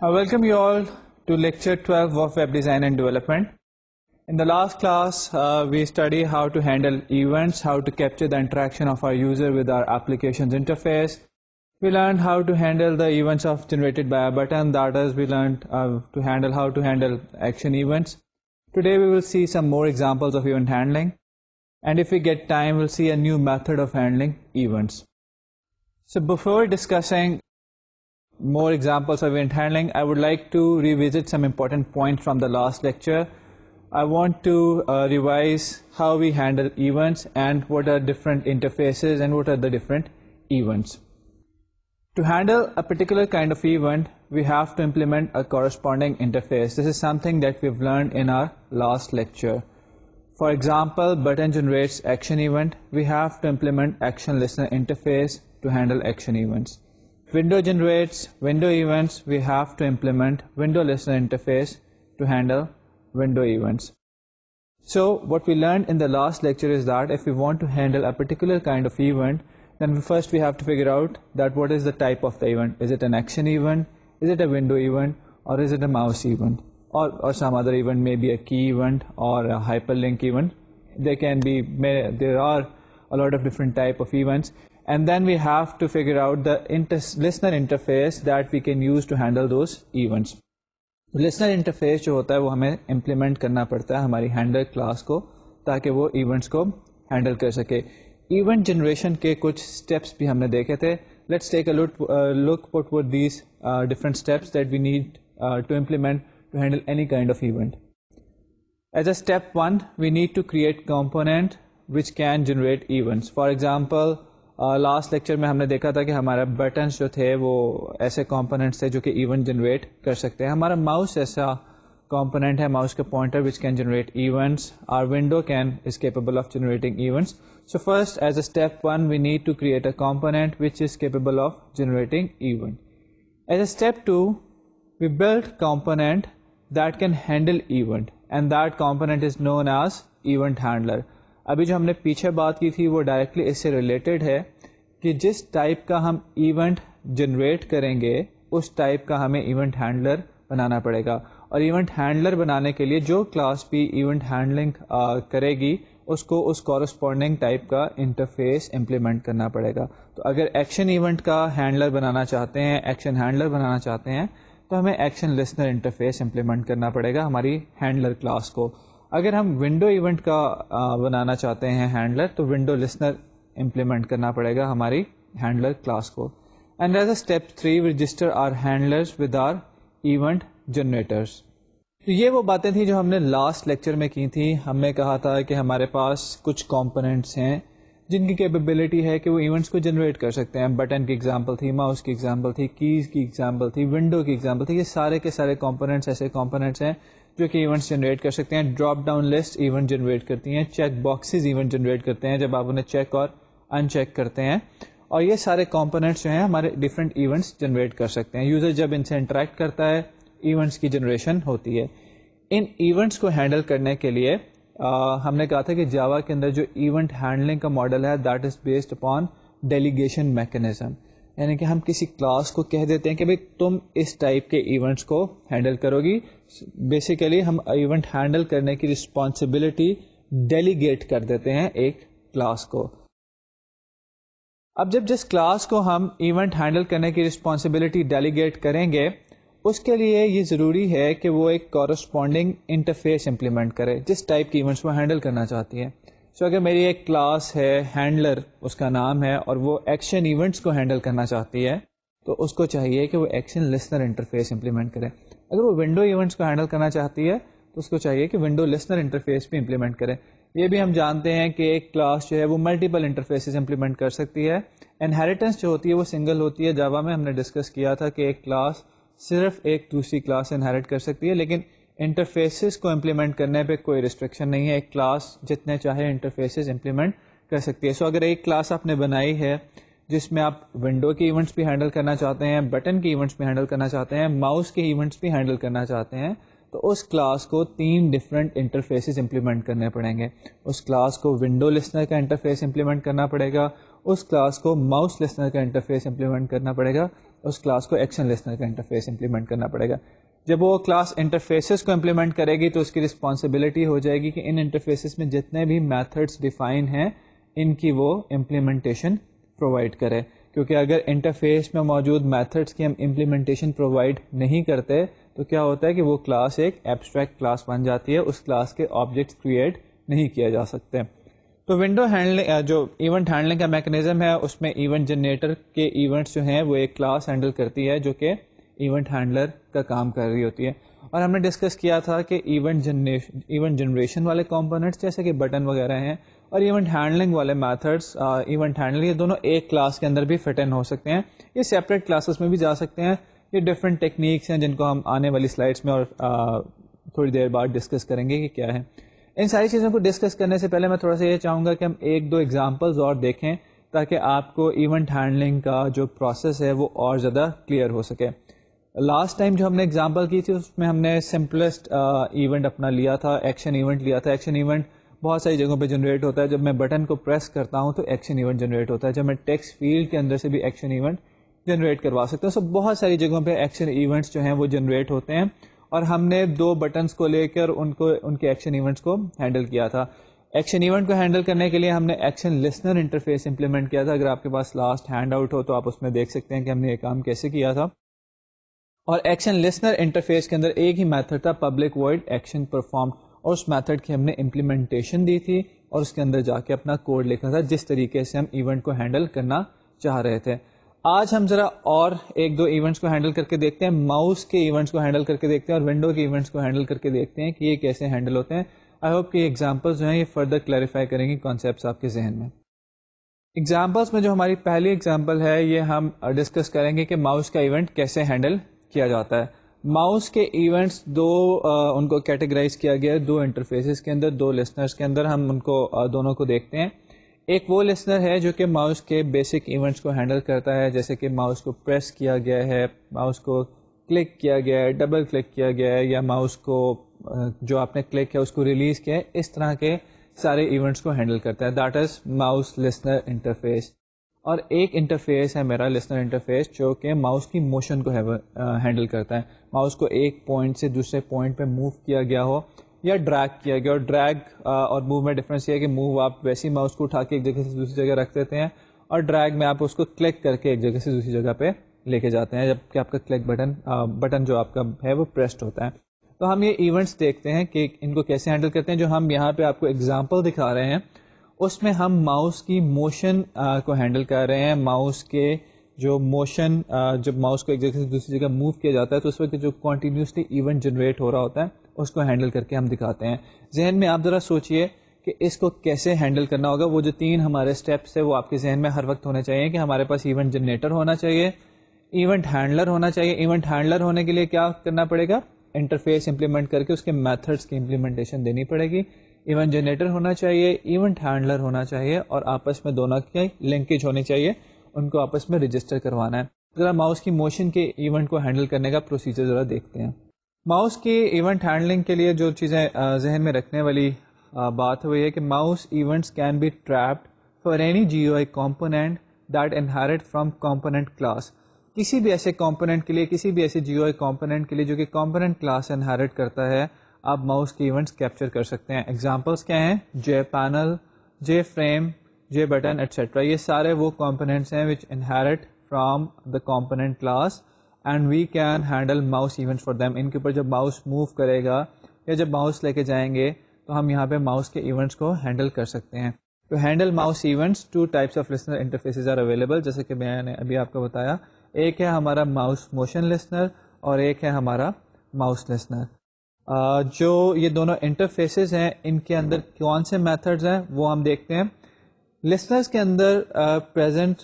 I welcome you all to lecture 12 of Web Design and Development. In the last class, we studied how to handle events, how to capture the interaction of our user with our application's interface. We learned how to handle the events generated by a button. That is, we learned how to handle action events. Today we will see some more examples of event handling. And if we get time, we'll see a new method of handling events. So before discussing more examples of event handling, I would like to revisit some important points from the last lecture. I want to revise how we handle events and what are different interfaces and what are the different events. To handle a particular kind of event, we have to implement a corresponding interface. This is something that we've learned in our last lecture. For example, button generates action event. We have to implement action listener interface to handle action events. Window generates window events. We have to implement window listener interface to handle window events. So what we learned in the last lecture is that if we want to handle a particular kind of event, then first we have to figure out that what is the type of the event. Is it an action event? Is it a window event? Or is it a mouse event? Or some other event, maybe a key event or a hyperlink event. There are a lot of different type of events. And then we have to figure out the listener interface that we can use to handle those events. Listener interface جو ہوتا ہے وہ ہمیں implement کرنا پڑتا ہے ہماری handler class کو تاکہ وہ events کو handle کر سکے. Event generation کے کچھ steps بھی ہم نے دیکھے تھے. Let's take a look what were these different steps that we need to implement to handle any kind of event. As a step 1, we need to create component which can generate events. For example, last lecture میں ہم نے دیکھا تھا کہ ہمارا buttons جو تھے وہ ایسے کمپوننٹس تھے جو کہ ایونٹ جنریٹ کر سکتے ہیں. ہمارا ماؤس ایسا کمپوننٹ ہے, ماؤس کا pointer which can generate events. Or window is capable of generating events. So first as a step 1 we need to create a component which is capable of generating event. As a step 2 we build component that can handle event and that component is known as event handler. ابھی جو ہم نے پیچھے بات کی تھی وہ directly اس سے ریلیٹڈ ہے کہ جس ٹائپ کا ہم ایونٹ جنریٹ کریں گے اس ٹائپ کا ہمیں ایونٹ ہینڈلر بنانا پڑے گا. اور ایونٹ ہینڈلر بنانے کے لیے جو کلاس بھی ایونٹ ہینڈلنگ کرے گی اس کو اس کورسپونڈنگ ٹائپ کا انٹرفیس امپلیمنٹ کرنا پڑے گا. تو اگر ایکشن ایونٹ کا ہینڈلر بنانا چاہتے ہیں, ایکشن ہینڈلر بنانا چاہتے ہیں, تو ہمیں ایکشن لسنر انٹرفیس امپلیمنٹ کرنا پڑے گا ہماری ہینڈلر کلاس کو. اگر ہم ونڈو ایونٹ کا بنانا چاہتے ہیں ہینڈلر تو ونڈو لسنر امپلیمنٹ کرنا پڑے گا ہماری ہینڈلر کلاس کو. And as a step 3 we register our handlers with our event generators. تو یہ وہ باتیں تھیں جو ہم نے لاسٹ لیکچر میں کی تھیں. ہم نے کہا تھا کہ ہمارے پاس کچھ کمپوننٹس ہیں جن کی کیپیبلٹی ہے کہ وہ ایونٹس کو جنریٹ کر سکتے ہیں. بٹن کی ایگزامپل تھی, ماؤس کی ایگزامپل تھی, کیز کی ایگزامپل تھی, ونڈو کی ایگزامپل تھی. یہ سارے کے سارے کمپوننٹس ایسے کمپوننٹس ہیں جو کہ ایونٹس جنریٹ کر سکتے ہیں. Drop down list event generate کرتی ہیں, چیک باکسز ایونٹ جنریٹ کرتے ہیں جب آپ انہیں چیک اور ان چیک کرتے ہیں. اور یہ سارے کمپوننٹس جو ہیں ہمارے ڈفرینٹ ایونٹس جنریٹ کر سکتے ہیں. یوزر جب ان سے انٹریکٹ کرتا ہے ایونٹس کی جنریشن ہوتی ہے. ان ایونٹس کو ہینڈل کرنے کے لیے ہم نے کہا تھا کہ جاوا کے اندر جو ایونٹ ہینڈلنگ کا ماڈل ہے that is based upon delegation mechanism. یعنی کہ ہم کسی کلاس کو کہہ دیتے ہیں کہ بھائی تم اس ٹائپ کے ایونٹس کو ہینڈل کرو گی. بیسیکلی ہم ایونٹ ہینڈل کرنے کی رسپانسبلٹی ڈیلیگیٹ کر دیتے ہیں ایک کلاس کو. اب جس کلاس کو ہم ایونٹ ہینڈل کرنے کی رسپانسبلٹی ڈیلیگیٹ کریں گے اس کے لیے یہ ضروری ہے کہ وہ ایک کورسپونڈنگ انٹرفیس امپلیمنٹ کرے جس ٹائپ کی ایونٹس وہ ہینڈل کرنا چاہتی ہے. سو اگر میری ایک کلاس ہے ہینڈلر اس کا نام ہے اور وہ ایکشن ایونٹس کو ہینڈل کرنا چاہتی ہے تو اس کو چاہیے کہ وہ ایکشن لسنر انٹرفیس امپلیمنٹ کرے. اگر وہ ونڈو ایونٹس کو ہینڈل کرنا چاہتی ہے تو اس کو چاہیے کہ ونڈو لسنر انٹرفیس بھی امپلیمنٹ کرے. یہ بھی ہم جانتے ہیں کہ ایک کلاس جو ہے وہ ملٹیپل انٹرفیسز امپلیمنٹ کر سکتی ہے. انہیریٹنس جو ہوتی ہے وہ سنگل ہوتی ہے. جاوا میں ہم نے ڈسکس کیا تھا کہ ایک کلاس صرف ایک دوسری کلاس انہیریٹ کر سکتی ہے, لیکن انٹرفیسز کو امپلیمنٹ کرنے پہ کوئی ریسٹرکشن نہیں ہے. ایک کلاس جتنے چاہے انٹرفیسز امپلیمنٹ کر سکتی ہے. سو اگر ایک کلاس آپ نے بنائی ہے جس میں آپ ونڈو کے ایونٹس بھی ہینڈل کرنا چاہتے ہیں, بٹن کے ایونٹس بھی ہینڈل کرنا چاہتے ہیں, ماؤس کے ایونٹس بھی ہینڈل کرنا چاہتے ہیں, تو اس کلاس کو 3 ڈفرینٹ انٹرفیسز امپلیمنٹ کرنے پڑیں گے. اس کلاس کو ونڈو لسنر کا انٹرفیس امپلیمنٹ کرنا پڑے گا, اس کلاس کو ماؤس لسنر کا انٹرفیس امپلیمنٹ کرنا پڑے گا, اس کلاس کو ایکشن لسنر کا انٹرفیس امپلیمنٹ کرنا پڑے گا. جب وہ کلاس انٹرفیسز کو امپلیمنٹ کرے گی تو اس کی رسپانسبلٹی ہو جائے گی کہ ان انٹرفیسز میں جتنے بھی میتھڈس ڈیفائن ہیں ان کی وہ امپلیمنٹیشن پرووائڈ کرے, کیونکہ اگر انٹرفیس میں موجود میتھڈس کی ہم امپلیمنٹیشن پرووائڈ نہیں کرتے تو کیا ہوتا ہے کہ وہ کلاس ایک ایبسٹریکٹ کلاس بن جاتی ہے, اس کلاس کے آبجیکٹس کریٹ نہیں کیا جا سکتے. تو ونڈو ہینڈلنگ جو ایونٹ ہینڈلنگ کا میکنزم ہے اس میں ایونٹ جنریٹر کے ایونٹس جو ہیں وہ ایک کلاس ہینڈل کرتی ہے جو کہ ایونٹ ہینڈلر کا کام کر رہی ہوتی ہے. اور ہم نے ڈسکس کیا تھا کہ ایونٹ جنریشن والے کمپوننٹس جیسے کہ بٹن وغیرہ ہیں اور ایونٹ ہینڈلنگ والے میتھڈس ایونٹ ہینڈلنگ, یہ دونوں ایک کلاس کے اندر بھی فٹ ان ہو سکتے ہیں, یہ سیپریٹ کلاسز میں بھی جا سکتے ہیں. یہ ڈفرینٹ ٹیکنیکس ہیں جن کو ہم آنے والی سلائڈس میں اور تھوڑی دیر بعد ڈسکس کریں گے کہ کیا ہے. ان ساری چیزوں کو ڈسکس کرنے سے پہلے میں تھوڑا سا یہ چاہوں گا کہ ہم ایک دو ایگزامپلز اور دیکھیں تاکہ آپ کو ایونٹ ہینڈلنگ کا جو پروسیس ہے وہ اور زیادہ کلیئر ہو سکے. لاسٹ ٹائم جو ہم نے ایگزامپل کی تھی اس میں ہم نے سمپلسٹ ایونٹ اپنا لیا تھا, ایکشن ایونٹ لیا تھا. ایکشن ایونٹ بہت ساری جگہوں پہ جنریٹ ہوتا ہے. جب میں بٹن کو پریس کرتا ہوں تو ایکشن ایونٹ جنریٹ ہوتا ہے. جب میں ٹیکسٹ فیلڈ کے اندر سے بھی ایکشن ایونٹ جنریٹ کروا سکتا ہوں. سو بہت ساری جگہوں پہ ایکشن ایونٹس جو ہیں وہ جنریٹ ہوتے ہیں اور ہم نے دو بٹنس کو لے کر ان کے ایکشن ایونٹس کو ہینڈل کیا تھا. ایکشن ایونٹ کو ہینڈل کرنے کے لیے ہم نے ایکشن لسنر انٹرفیس امپلیمنٹ کیا تھا. اگر آپ کے پاس لاسٹ ہینڈ آؤٹ ہو تو آپ اس میں دیکھ سکتے ہیں کہ ہم نے یہ کام کیسے کیا تھا. اور ایکشن لسنر انٹرفیس کے اندر ایک ہی میتھڈ تھا پبلک وائڈ ایکشن پرفارم, اور اس میتھڈ کی ہم نے امپلیمنٹیشن دی تھی اور اس کے اندر جا کے اپنا کوڈ لکھا تھا جس طریقے سے ہم ایونٹ کو ہینڈل کرنا چاہ رہے تھے. آج ہم ذرا اور ایک دو ایونٹس کو ہینڈل کر کے دیکھتے ہیں. ماؤس کے ایونٹس کو ہینڈل کر کے دیکھتے ہیں اور ونڈو کے ایونٹس کو ہینڈل کر کے دیکھتے ہیں کہ یہ کیسے ہینڈل ہوتے ہیں. آئی ہوپ کہ یہ ایگزامپلس جو ہیں یہ فردر کلیریفائی کریں گی کانسیپٹس آپ کے ذہن میں. ایگزامپلس میں جو ہماری پہلی ایگزامپل ہے یہ ہم ڈسکس کریں گے کہ ماؤس کا ایونٹ کیسے ہینڈل کیا جاتا ہے. ماؤس کے ایونٹس دو ان کو کیٹیگرائز کیا گیا ہے دو انٹرفیسز کے اندر, دو لسنرز کے اندر. ہم ان کو دونوں کو دیکھتے ہیں. ایک وہ لسنر ہے جو کہ ماؤس کے بیسک ایونٹس کو ہینڈل کرتا ہے, جیسے کہ ماؤس کو پریس کیا گیا ہے, ماؤس کو کلک کیا گیا ہے, ڈبل کلک کیا گیا ہے, یا ماؤس کو جو آپ نے کلک کیا اس کو ریلیز کیا ہے, اس طرح کے سارے ایونٹس کو ہینڈل کرتا ہے. That is mouse listener interface. اور ایک انٹرفیس ہے میرا لسنر انٹرفیس جو کہ ماؤس کی موشن کو ہینڈل کرتا ہے. ماؤس کو ایک پوائنٹ سے دوسرے پوائنٹ پہ موو کیا گیا ہو یا ڈریگ کیا گیا. اور ڈریگ اور موو میں ڈفرینس یہ ہے کہ موو آپ ویسی ماؤس کو اٹھا کے ایک جگہ سے دوسری جگہ رکھ دیتے ہیں, اور ڈریگ میں آپ اس کو کلک کر کے ایک جگہ سے دوسری جگہ پہ لے کے جاتے ہیں جبکہ آپ کا کلک بٹن جو آپ کا ہے وہ پریسڈ ہوتا ہے. تو ہم یہ ایونٹس دیکھتے ہیں کہ ان کو کیسے ہینڈل کرتے ہیں. جو ہم یہاں پہ آپ کو ایگزامپل دکھا رہے ہیں اس میں ہم ماؤس کی موشن کو ہینڈل کر رہے ہیں. ماؤس کے جو موشن جب ماؤس کو ایک جگہ سے دوسری جگہ موو کیا جاتا ہے تو اس وقت جو کنٹینیوسلی ایونٹ جنریٹ ہو رہا ہوتا ہے اس کو ہینڈل کر کے ہم دکھاتے ہیں. ذہن میں آپ ذرا سوچئے کہ اس کو کیسے ہینڈل کرنا ہوگا. وہ جو 3 ہمارے اسٹیپس ہیں وہ آپ کے ذہن میں ہر وقت ہونے چاہیے کہ ہمارے پاس ایونٹ جنریٹر ہونا چاہیے, ایونٹ ہینڈلر ہونا چاہیے. ایونٹ ہینڈلر ہونے کے لیے کیا کرنا پڑے گا, انٹرفیس امپلیمنٹ کر کے اس کے میتھڈس کی امپلیمنٹیشن دینی پڑے گی. ایونٹ جنریٹر ہونا چاہیے, ایونٹ ہینڈلر ہونا چاہیے, اور آپس میں دونوں کی لنکیج ہونی چاہیے, ان کو آپس میں رجسٹر کروانا ہے. ذرا ماؤس کی موشن کے ایونٹ کو ہینڈل کرنے کا پروسیجر ذرا دیکھتے ہیں. ماؤس کی ایونٹ ہینڈلنگ کے لیے جو چیزیں ذہن میں رکھنے والی بات ہے وہ یہ کہ mouse events can be trapped for any G U I component that inherit from component class. کسی بھی ایسے کمپوننٹ کے لیے, کسی بھی ایسے جی او آئی کمپوننٹ کے لیے جو کہ کمپوننٹ کلاس انہیرٹ کرتا ہے, آپ ماؤس کی ایونٹس کیپچر کر سکتے ہیں. ایگزامپلس کیا ہیں, J panel, J frame, J button etcetera. یہ سارے وہ کمپوننٹس ہیں which inherit from the component class and we can handle mouse events for them. ان کے اوپر جب ماؤس موو کرے گا یا جب ماؤس لے کے جائیں گے تو ہم یہاں پہ ماؤس کے ایونٹس کو ہینڈل کر سکتے ہیں. تو handle mouse events 2 types of listener interfaces are available, جیسے کہ میں نے ابھی آپ کو بتایا. ایک ہے ہمارا ماؤس موشن لسنر اور ایک ہے ہمارا ماؤس لسنر. جو یہ دونوں انٹرفیسز ہیں ان کے اندر کون سے میتھڈز ہیں وہ ہم دیکھتے ہیں. لسنرز کے اندر پریزنٹ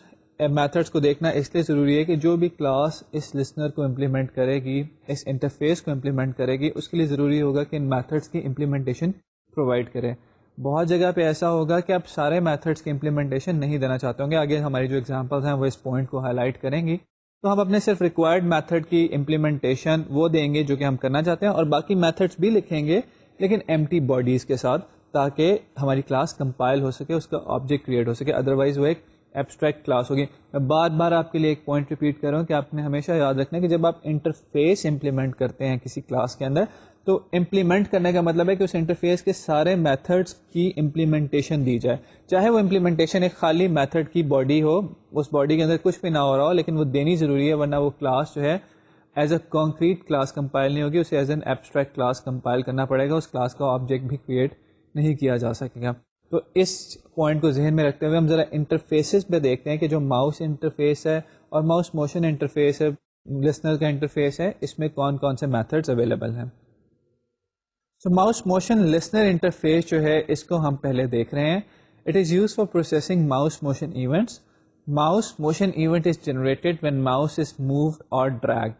میتھڈس کو دیکھنا اس لیے ضروری ہے کہ جو بھی کلاس اس لسنر کو امپلیمنٹ کرے گی, اس انٹرفیس کو امپلیمنٹ کرے گی, اس کے لیے ضروری ہوگا کہ ان میتھڈس کی امپلیمنٹیشن پرووائڈ کرے. بہت جگہ پہ ایسا ہوگا کہ آپ سارے میتھڈس کی امپلیمنٹیشن نہیں دینا چاہتے ہوں گے. آگے ہماری جو ایگزامپلس ہیں وہ اس پوائنٹ کو ہائی لائٹ کریں گی. تو ہم اپنے صرف ریکوائرڈ میتھڈ کی امپلیمنٹیشن وہ دیں گے جو کہ ہم کرنا چاہتے ہیں, اور باقی میتھڈس بھی لکھیں گے لیکن ایمٹی باڈیز کے ساتھ, تاکہ ہماری کلاس کمپائل ہو سکے, اس کا آبجیکٹ کریٹ ہو سکے. ادروائز وہ ایک ایبسٹریکٹ کلاس ہوگی. میں بار بار آپ کے لیے ایک پوائنٹ ریپیٹ کر رہا ہوں کہ آپ نے ہمیشہ یاد رکھنا ہے کہ جب آپ انٹرفیس امپلیمنٹ کرتے ہیں کسی کلاس کے اندر تو امپلیمنٹ کرنے کا مطلب ہے کہ اس انٹرفیس کے سارے میتھڈس کی امپلیمنٹیشن دی جائے, چاہے وہ امپلیمنٹیشن ایک خالی میتھڈ کی باڈی ہو, اس باڈی کے اندر کچھ بھی نہ ہو رہا ہو, لیکن وہ دینی ضروری ہے, ورنہ وہ کلاس جو ہے ایز اے کانکریٹ کلاس کمپائل نہیں ہوگی, اسے as an abstract class compile کرنا پڑے گا, اس کلاس کا آبجیکٹ بھی کریٹ نہیں کیا جا سکے گا. تو اس پوائنٹ کو ذہن میں رکھتے ہوئے ہم ذرا انٹرفیسز پہ دیکھتے ہیں کہ جو ماؤس انٹرفیس ہے اور ماؤس موشن انٹرفیس ہے, لسنر کا انٹرفیس ہے, اس میں کون کون سے میتھڈز اویلیبل ہیں. سو ماؤس موشن لسنر انٹرفیس جو ہے اس کو ہم پہلے دیکھ رہے ہیں. It is use for processing mouse motion events. Mouse motion event is generated when mouse is moved اور dragged.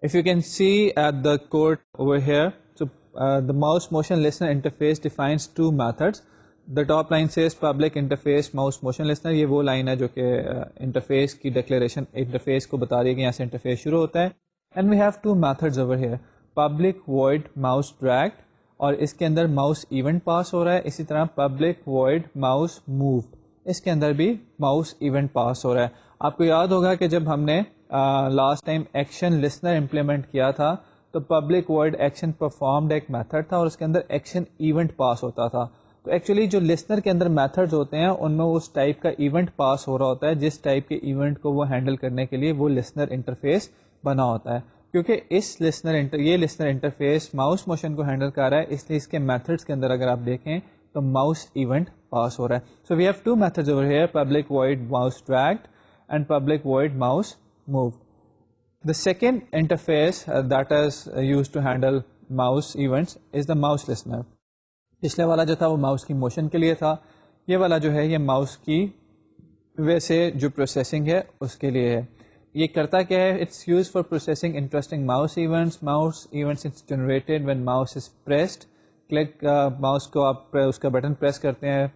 If you can see at the code over here, so the mouse motion listener interface defines two methods. The top line says public interface mouse motion listener. یہ وہ line ہے جو کہ interface کی declaration interface کو بتا رہی ہے کہ یہاں سے انٹرفیس شروع ہوتا ہے. And we have two methods over here, public void mouse dragged, اور اس کے اندر mouse event pass ہو رہا ہے. اسی طرح public void mouse moved, اس کے اندر بھی mouse event pass ہو رہا ہے. آپ کو یاد ہوگا کہ جب ہم نے last time action listener implement کیا تھا تو پبلک ورڈ ایکشن پرفارمڈ ایک میتھڈ تھا اور اس کے اندر ایکشن ایونٹ پاس ہوتا تھا. تو ایکچولی جو لسنر کے اندر میتھڈز ہوتے ہیں ان میں اس ٹائپ کا ایونٹ پاس ہو رہا ہوتا ہے جس ٹائپ کے ایونٹ کو وہ ہینڈل کرنے کے لیے وہ لسنر انٹرفیس بنا ہوتا ہے. کیونکہ یہ لسنر انٹرفیس ماؤس موشن کو ہینڈل کر رہا ہے, اس لیے اس کے میتھڈس کے اندر اگر آپ دیکھیں تو ماؤس ایونٹ پاس ہو رہا ہے. So we have two methods over here, public void mouse dragged and public void mouse moved. The second interface that is used to handle mouse events is the mouse listener. پچھلے والا جو تھا وہ mouse کی motion کے لیے تھا, یہ والا جو ہے یہ ماؤس کی ویسے جو پروسیسنگ ہے اس کے لیے ہے. یہ کرتا کیا ہے, it's use for processing interesting mouse events. Mouse events is generated when mouse is pressed. Click mouse کو آپ اس کا بٹن پریس کرتے ہیں,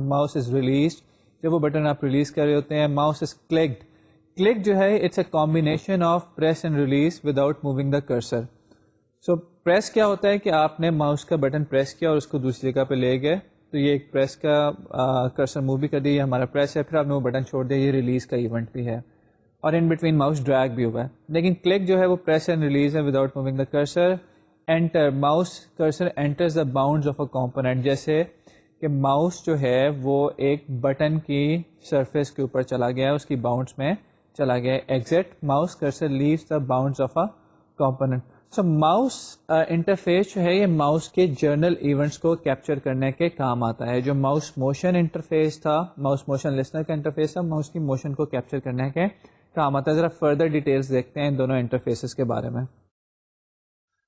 ماؤس از ریلیزڈ, جب وہ بٹن آپ ریلیز کر رہے ہوتے ہیں. ماؤس از کلکڈ. کلک جو ہے it's a combination of press and release without moving the cursor. So press کیا ہوتا ہے کہ آپ نے ماؤس کا بٹن پریس کیا اور اس کو دوسری جگہ پہ لے گئے, تو یہ ایک پریس کا کرسر موو بھی کر دیا, یہ ہمارا پریس ہے, پھر آپ نے وہ بٹن چھوڑ دیا, یہ ریلیز کا ایونٹ بھی ہے, اور ان بٹوین ماؤس ڈریگ بھی ہوا ہے. لیکن کلک جو ہے وہ پریس اینڈ ریلیز ہے without moving the cursor. Enter, mouse cursor enters the bounds of a component, جیسے کہ ماؤس جو ہے وہ ایک بٹن کی سرفیس کے اوپر چلا گیا ہے, اس کی باؤنڈس میں چلا گیا ہے. Exit mouse cursor leaves the bounds of a component. So mouse interface جو ہے یہ ماؤس کے جرنل ایونٹس کو کیپچر کرنے کے کام آتا ہے. جو ماؤس موشن انٹرفیس تھا, ماؤس موشن لسنر کا انٹرفیس تھا, ماؤس کی موشن کو کیپچر کرنے کے کام آتا ہے. ذرا فردر ڈیٹیلز دیکھتے ہیں ان دونوں انٹرفیسز کے بارے میں.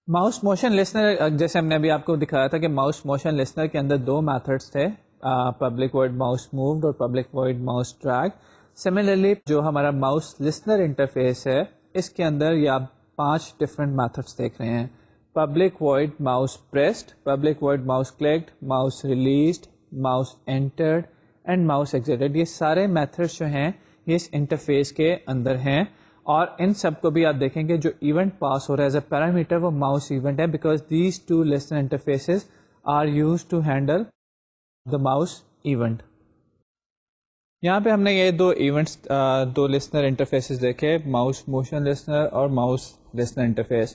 ماؤس موشن لسنر, جیسے ہم نے ابھی آپ کو دکھایا تھا کہ ماؤس موشن لسنر کے اندر دو میتھڈس تھے, پبلک ورڈ ماؤس مووڈ اور public void mouse drag. Similarly جو ہمارا ماؤس لسنر انٹرفیس ہے اس کے اندر یہ آپ 5 ڈفرینٹ میتھڈس دیکھ رہے ہیں. Public void mouse pressed, public void mouse clicked, mouse released, mouse entered and mouse existed. یہ سارے میتھڈس جو ہیں یہ اس انٹرفیس کے اندر ہیں, اور ان سب کو بھی آپ دیکھیں گے جو ایونٹ پاس ہو رہا ہے ایز اے پیرامیٹر وہ ماؤس ایونٹ ہے, because these two listener interfaces are used to handle the mouse event. یہاں پہ ہم نے یہ دو ایونٹس, دو لسنر انٹرفیسز دیکھے, ماؤس موشن لسنر اور ماؤس لسنر انٹرفیس.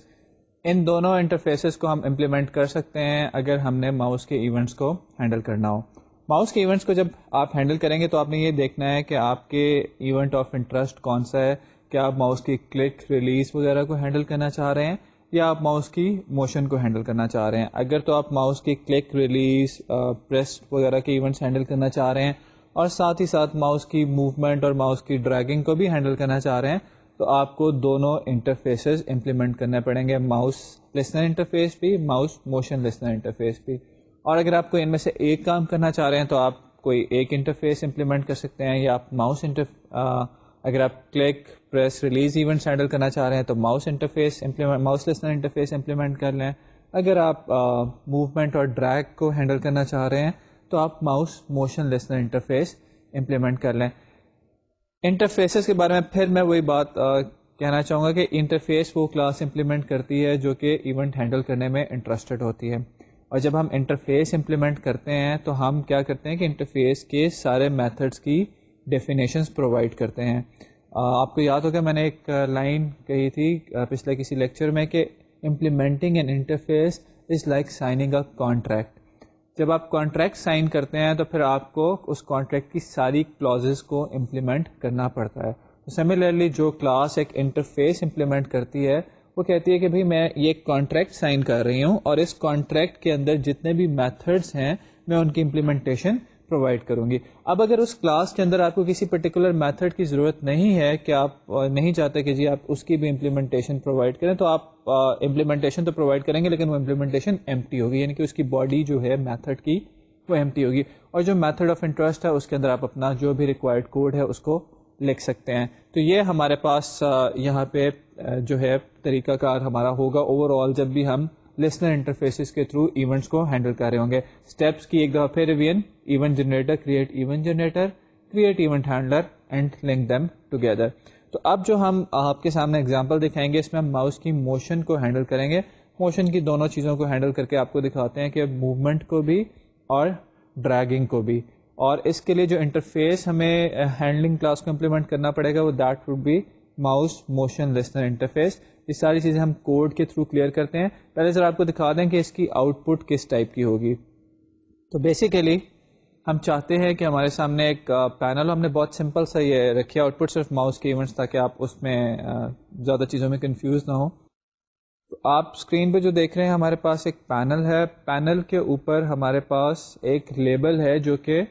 ان دونوں انٹرفیسز کو ہم امپلیمنٹ کر سکتے ہیں اگر ہم نے ماؤس کے ایونٹس کو ہینڈل کرنا ہو. ماؤس کے ایونٹس کو جب آپ ہینڈل کریں گے تو آپ نے یہ دیکھنا ہے کہ آپ کے ایونٹ آف انٹرسٹ کون سا ہے. کیا آپ ماؤس کی کلک, ریلیز وغیرہ کو ہینڈل کرنا چاہ رہے ہیں یا آپ ماؤس کی موشن کو ہینڈل کرنا چاہ رہے ہیں. اگر تو آپ ماؤس کی کلک, ریلیز, پریس وغیرہ کے ایونٹس ہینڈل کرنا چاہ رہے ہیں اور ساتھ ہی ساتھ ماؤس کی موومنٹ اور ماؤس کی ڈریگنگ کو بھی ہینڈل کرنا چاہ رہے ہیں تو آپ کو دونوں انٹرفیسز امپلیمنٹ کرنے پڑیں گے, ماؤس لسنر انٹرفیس بھی, ماؤس موشن لسنر انٹرفیس بھی. اور اگر آپ کو ان میں سے ایک کام کرنا چاہ رہے ہیں تو آپ کوئی ایک انٹرفیس امپلیمنٹ کر سکتے ہیں, یا آپ اگر آپ click, press, release events handle کرنا چاہ رہے ہیں تو mouse interface mouse listener interface implement کر لیں. اگر آپ موومنٹ اور ڈریگ کو ہینڈل کرنا چاہ رہے ہیں تو آپ mouse motion listener interface implement کر لیں. انٹرفیسز کے بارے میں پھر میں وہی بات کہنا چاہوں گا کہ انٹرفیس وہ کلاس امپلیمنٹ کرتی ہے جو کہ ایونٹ ہینڈل کرنے میں انٹرسٹڈ ہوتی ہے. اور جب ہم انٹرفیس امپلیمنٹ کرتے ہیں تو ہم کیا کرتے ہیں کہ انٹرفیس کے سارے میتھڈس کی ڈیفینیشنز پرووائڈ کرتے ہیں. آپ کو یاد ہوگا میں نے ایک لائن کہی تھی پچھلے کسی لیکچر میں کہ implementing an interface is like signing a contract. جب آپ کانٹریکٹ سائن کرتے ہیں تو پھر آپ کو اس کانٹریکٹ کی ساری کلازز کو امپلیمنٹ کرنا پڑتا ہے. سملرلی جو کلاس ایک انٹرفیس امپلیمنٹ کرتی ہے وہ کہتی ہے کہ بھئی میں یہ کانٹریکٹ سائن کر رہی ہوں اور اس کانٹریکٹ کے اندر جتنے بھی میتھڈس ہیں میں ان کی امپلیمنٹیشن پرووائڈ کروں گی. اب اگر اس کلاس کے اندر آپ کو کسی پرٹیکولر میتھڈ کی ضرورت نہیں ہے کہ آپ نہیں چاہتے کہ جی آپ اس کی بھی امپلیمنٹیشن پرووائڈ کریں تو آپ امپلیمنٹیشن تو پرووائڈ کریں گے لیکن وہ امپلیمنٹیشن ایمٹی ہوگی, یعنی کہ اس کی باڈی جو ہے میتھڈ کی وہ ایمٹی ہوگی, اور جو میتھڈ آف انٹرسٹ ہے اس کے اندر آپ اپنا جو بھی ریکوائرڈ کوڈ ہے اس کو لکھ سکتے ہیں. تو یہ ہمارے پاس یہاں پہ جو ہے طریقہ کار ہمارا ہوگا اوور آل جب بھی ہم لسنر انٹرفیسز کے تھرو ایونٹس کو ہینڈل کر رہے ہوں گے. اسٹیپس کی ایک دفعہ پھر revision: event generator, create event generator, create event handler and link them together. تو اب جو ہم آپ کے سامنے اگزامپل دکھائیں گے اس میں ہم ماؤس کی موشن کو ہینڈل کریں گے. موشن کی دونوں چیزوں کو ہینڈل کر کے آپ کو دکھاتے ہیں کہ موومنٹ کو بھی اور ڈریگنگ کو بھی, اور اس کے لیے جو انٹرفیس ہمیں ہینڈلنگ کلاس کو امپلیمنٹ کرنا پڑے گا وہ that would be mouse motion listener interface. یہ ساری چیزیں ہم کوڈ کے تھرو کلیئر کرتے ہیں. پہلے ذرا آپ کو دکھا دیں کہ اس کی آؤٹ پٹ کس ٹائپ کی ہوگی. تو بیسیکلی ہم چاہتے ہیں کہ ہمارے سامنے ایک پینل, ہم نے بہت سمپل سا یہ رکھا آؤٹ پٹ صرف ماؤس کے ایونٹس تاکہ آپ اس میں زیادہ چیزوں میں کنفیوز نہ ہوں. تو آپ اسکرین پہ جو دیکھ رہے ہیں ہمارے پاس ایک پینل ہے. پینل کے اوپر ہمارے پاس ایک لیبل ہے جو کہ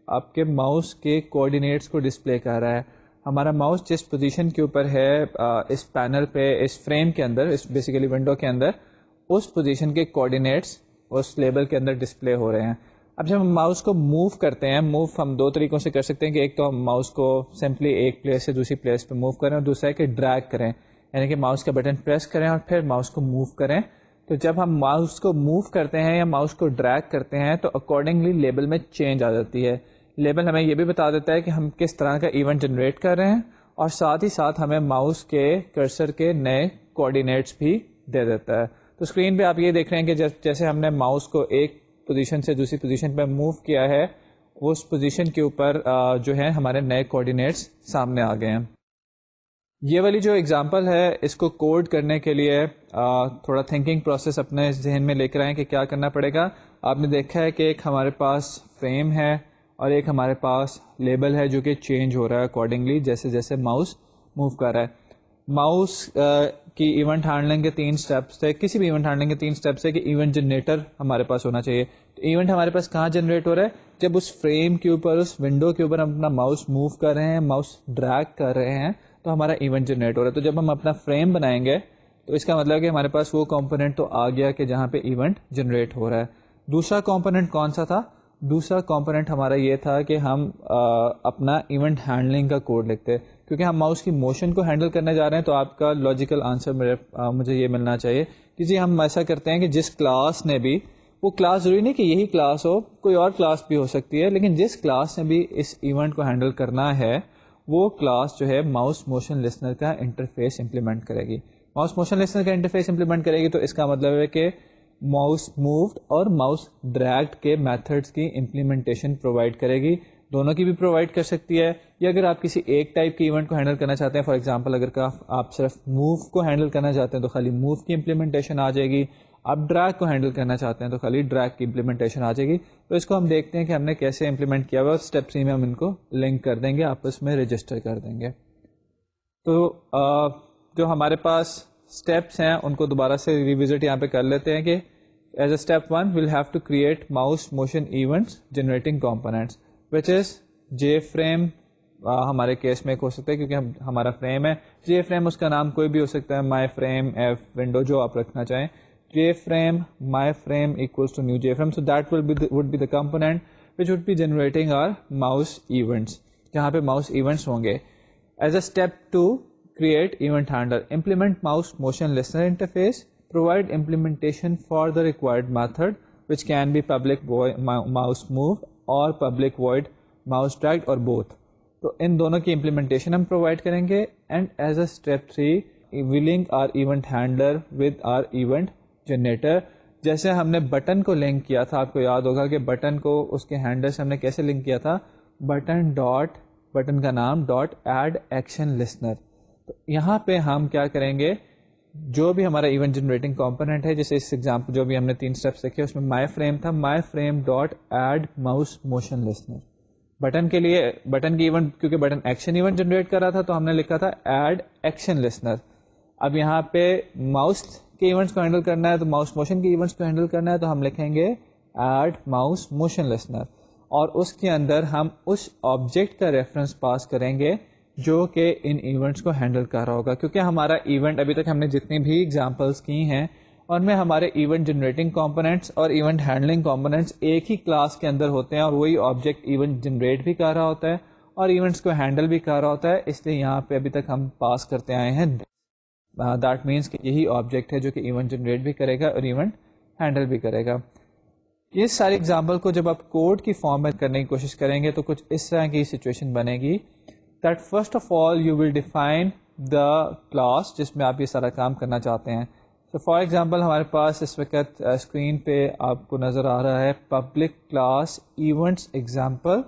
آپ کے ماؤس کے کوآرڈینیٹس کو ڈسپلے کر رہا ہے. ہمارا ماؤس جس پوزیشن کے اوپر ہے اس پینل پہ, اس فریم کے اندر, اس بیسیکلی ونڈو کے اندر, اس پوزیشن کے کوآرڈینیٹس اس لیبل کے اندر ڈسپلے ہو رہے ہیں. اب جب ہم ماؤس کو موو کرتے ہیں, موو ہم دو طریقوں سے کر سکتے ہیں کہ ایک تو ہم ماؤس کو سمپلی ایک پلیس سے دوسری پلیس پہ موو کریں, اور دوسرا ہے کہ ڈریگ کریں, یعنی کہ ماؤس کا بٹن پریس کریں اور پھر ماؤس کو موو کریں. تو جب ہم ماؤس کو موو کرتے ہیں یا ماؤس کو ڈریگ کرتے ہیں تو اکارڈنگلی لیبل میں چینج آ جاتی ہے. لیبل ہمیں یہ بھی بتا دیتا ہے کہ ہم کس طرح کا ایونٹ جنریٹ کر رہے ہیں, اور ساتھ ہی ساتھ ہمیں ماؤس کے کرسر کے نئے کوآرڈینیٹس بھی دے دیتا ہے. تو اسکرین پہ آپ یہ دیکھ رہے ہیں کہ جیسے ہم نے ماؤس کو ایک پوزیشن سے دوسری پوزیشن پہ موو کیا ہے, اس پوزیشن کے اوپر جو ہے ہمارے نئے کوآرڈینیٹس سامنے آ گئے ہیں. یہ والی جو اگزامپل ہے اس کو کوڈ کرنے کے لیے تھوڑا تھنکنگ پروسیس اپنے ذہن میں لے کر آئیں کہ کیا کرنا پڑے گا. آپ نے دیکھا ہے کہ ایک ہمارے پاس فریم ہے اور ایک ہمارے پاس لیبل ہے جو کہ چینج ہو رہا ہے اکارڈنگلی جیسے جیسے ماؤس موو کر رہا ہے. ماؤس کی ایونٹ ہینڈلنگ کے 3 اسٹیپس تھے. کسی بھی ایونٹ ہینڈلنگ کے 3 اسٹیپس ہے کہ ایونٹ جنریٹر ہمارے پاس ہونا چاہیے. تو ایونٹ ہمارے پاس کہاں جنریٹ ہو رہا ہے, جب اس فریم کے اوپر, اس ونڈو کے اوپر ہم اپنا ماؤس موو کر رہے ہیں, ماؤس ڈریگ کر رہے ہیں تو ہمارا ایونٹ جنریٹ ہو رہا ہے. تو جب ہم اپنا فریم بنائیں گے تو اس کا مطلب ہے کہ ہمارے پاس وہ کمپوننٹ تو آ گیا کہ جہاں پہ ایونٹ جنریٹ ہو رہا ہے. دوسرا کمپوننٹ کون سا تھا؟ دوسرا کمپوننٹ ہمارا یہ تھا کہ ہم اپنا ایونٹ ہینڈلنگ کا کوڈ لکھتے, کیونکہ ہم ماؤس کی موشن کو ہینڈل کرنے جا رہے ہیں. تو آپ کا لاجیکل آنسر مجھے یہ ملنا چاہیے کہ جی ہم ایسا کرتے ہیں کہ جس کلاس نے بھی, وہ کلاس ضروری نہیں کہ یہی کلاس ہو, کوئی اور کلاس بھی ہو سکتی ہے, لیکن جس کلاس نے بھی اس ایونٹ کو ہینڈل کرنا ہے وہ کلاس جو ہے ماؤس موشن لسنر کا انٹرفیس امپلیمنٹ کرے گی. ماؤس موشن لسنر کا انٹرفیس امپلیمنٹ کرے گی تو اس کا مطلب ہے کہ ماؤس مووڈ اور ماؤس ڈریگڈ کے میتھڈس کی امپلیمنٹیشن پرووائڈ کرے گی. دونوں کی بھی پرووائڈ کر سکتی ہے, یا اگر آپ کسی ایک ٹائپ کی ایونٹ کو ہینڈل کرنا چاہتے ہیں, فار ایگزامپل اگر آپ صرف موو کو ہینڈل کرنا چاہتے ہیں تو خالی موو کی امپلیمنٹیشن آ جائے گی. آپ ڈریگ کو ہینڈل کرنا چاہتے ہیں تو خالی ڈریگ کی امپلیمنٹیشن آ جائے گی. تو اس کو ہم دیکھتے ہیں کہ ہم نے کیسے امپلیمنٹ کیا ہوا. اسٹیپ 3 میں ہم ان کو لنک کر دیں گے, آپس میں رجسٹر کر دیں گے. تو جو ہمارے پاس اسٹیپس ہیں ان کو دوبارہ سے ریوزٹ یہاں پہ کر لیتے ہیں کہ as a step 1 we'll have to create mouse motion events generating components which is JFrame. ہمارے کیس میں ایک ہو سکتا ہے کیونکہ ہمارا فریم ہے. JFrame اس کا نام کوئی بھی ہو سکتا ہے, my frame, f window, جو آپ رکھنا چاہیں. JFrame, my frame equals to new JFrame. So that would be the component which would be generating our mouse events. جہاں پہ mouse events ہوں گے. As a step 2, create event handler. Implement mouse motion listener interface. Provide implementation for the required method which can be public mouse moved or public void mouse dragged or both. تو ان دونوں کی implementation ہم provide کریں گے. And as a step 3 we link our event handler with our event generator. جیسے ہم نے button کو لنک کیا تھا, آپ کو یاد ہوگا کہ بٹن کو اس کے ہینڈلر سے ہم نے کیسے لنک کیا تھا, بٹن ڈاٹ بٹن کا نام ڈاٹ ایڈ ایکشن لسنر. تو یہاں پہ ہم کیا کریں گے, جو بھی ہمارا ایونٹ جنریٹنگ کمپوننٹ ہے, جیسے اس ایگزامپل جو بھی ہم نے 3 اسٹیپس دیکھے اس میں مائی فریم تھا, my frame dot add mouse motion listener. Button کے لیے بٹن کی ایونٹ, کیونکہ بٹن ایکشن ایونٹ جنریٹ کر رہا تھا تو ہم نے لکھا تھا ایڈ ایکشن لسنر. اب یہاں پہ ماؤس کے ایونٹس کو ہینڈل کرنا ہے, تو ماؤس موشن کے ایونٹس کو ہینڈل کرنا ہے, تو ہم لکھیں گے ایڈ ماؤس موشن لسنر, اور اس کے اندر ہم اس آبجیکٹ کا ریفرنس پاس کریں گے جو کہ ان ایونٹس کو ہینڈل کر رہا ہوگا. کیونکہ ہمارا ایونٹ ابھی تک ہم نے جتنی بھی ایگزامپلس کی ہیں ان میں ہمارے ایونٹ جنریٹنگ کمپوننٹس اور ایونٹ ہینڈلنگ کمپوننٹس ایک ہی کلاس کے اندر ہوتے ہیں, اور وہی آبجیکٹ ایونٹ جنریٹ بھی کر رہا ہوتا ہے اور ایونٹس کو ہینڈل بھی کر رہا ہوتا ہے. اس لیے یہاں پہ ابھی تک ہم پاس کرتے آئے ہیں, دیٹ مینس کہ یہی آبجیکٹ ہے جو کہ ایونٹ جنریٹ بھی کرے گا اور ایونٹ ہینڈل بھی کرے گا. یہ ساری ایگزامپل کو جب آپ کوڈ کی فارم میں کرنے کی کوشش کریں گے تو کچھ اس طرح کی سچویشن بنے گی that first of all you will define the class جس میں آپ یہ سارا کام کرنا چاہتے ہیں. So for example ہمارے پاس اس وقت اسکرین پہ آپ کو نظر آ رہا ہے public class events example,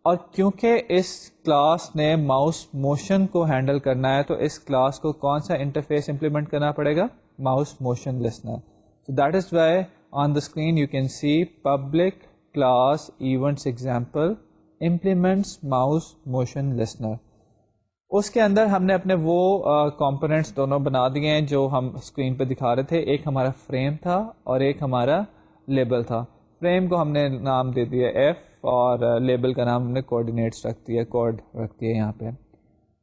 اور کیونکہ اس کلاس نے ماؤس موشن کو ہینڈل کرنا ہے تو اس کلاس کو کون سا انٹرفیس امپلیمنٹ کرنا پڑے گا, mouse motion listener. So that is why on the screen you can see public class events example implements mouse motion listener. اس کے اندر ہم نے اپنے وہ کمپوننٹس دونوں بنا دیے ہیں جو ہم اسکرین پہ دکھا رہے تھے. ایک ہمارا فریم تھا اور ایک ہمارا لیبل تھا. فریم کو ہم نے نام دے دیا ایف اور لیبل کا نام ہم نے کوآرڈینیٹس رکھ دیا, کوڈ رکھ دیا یہاں پہ.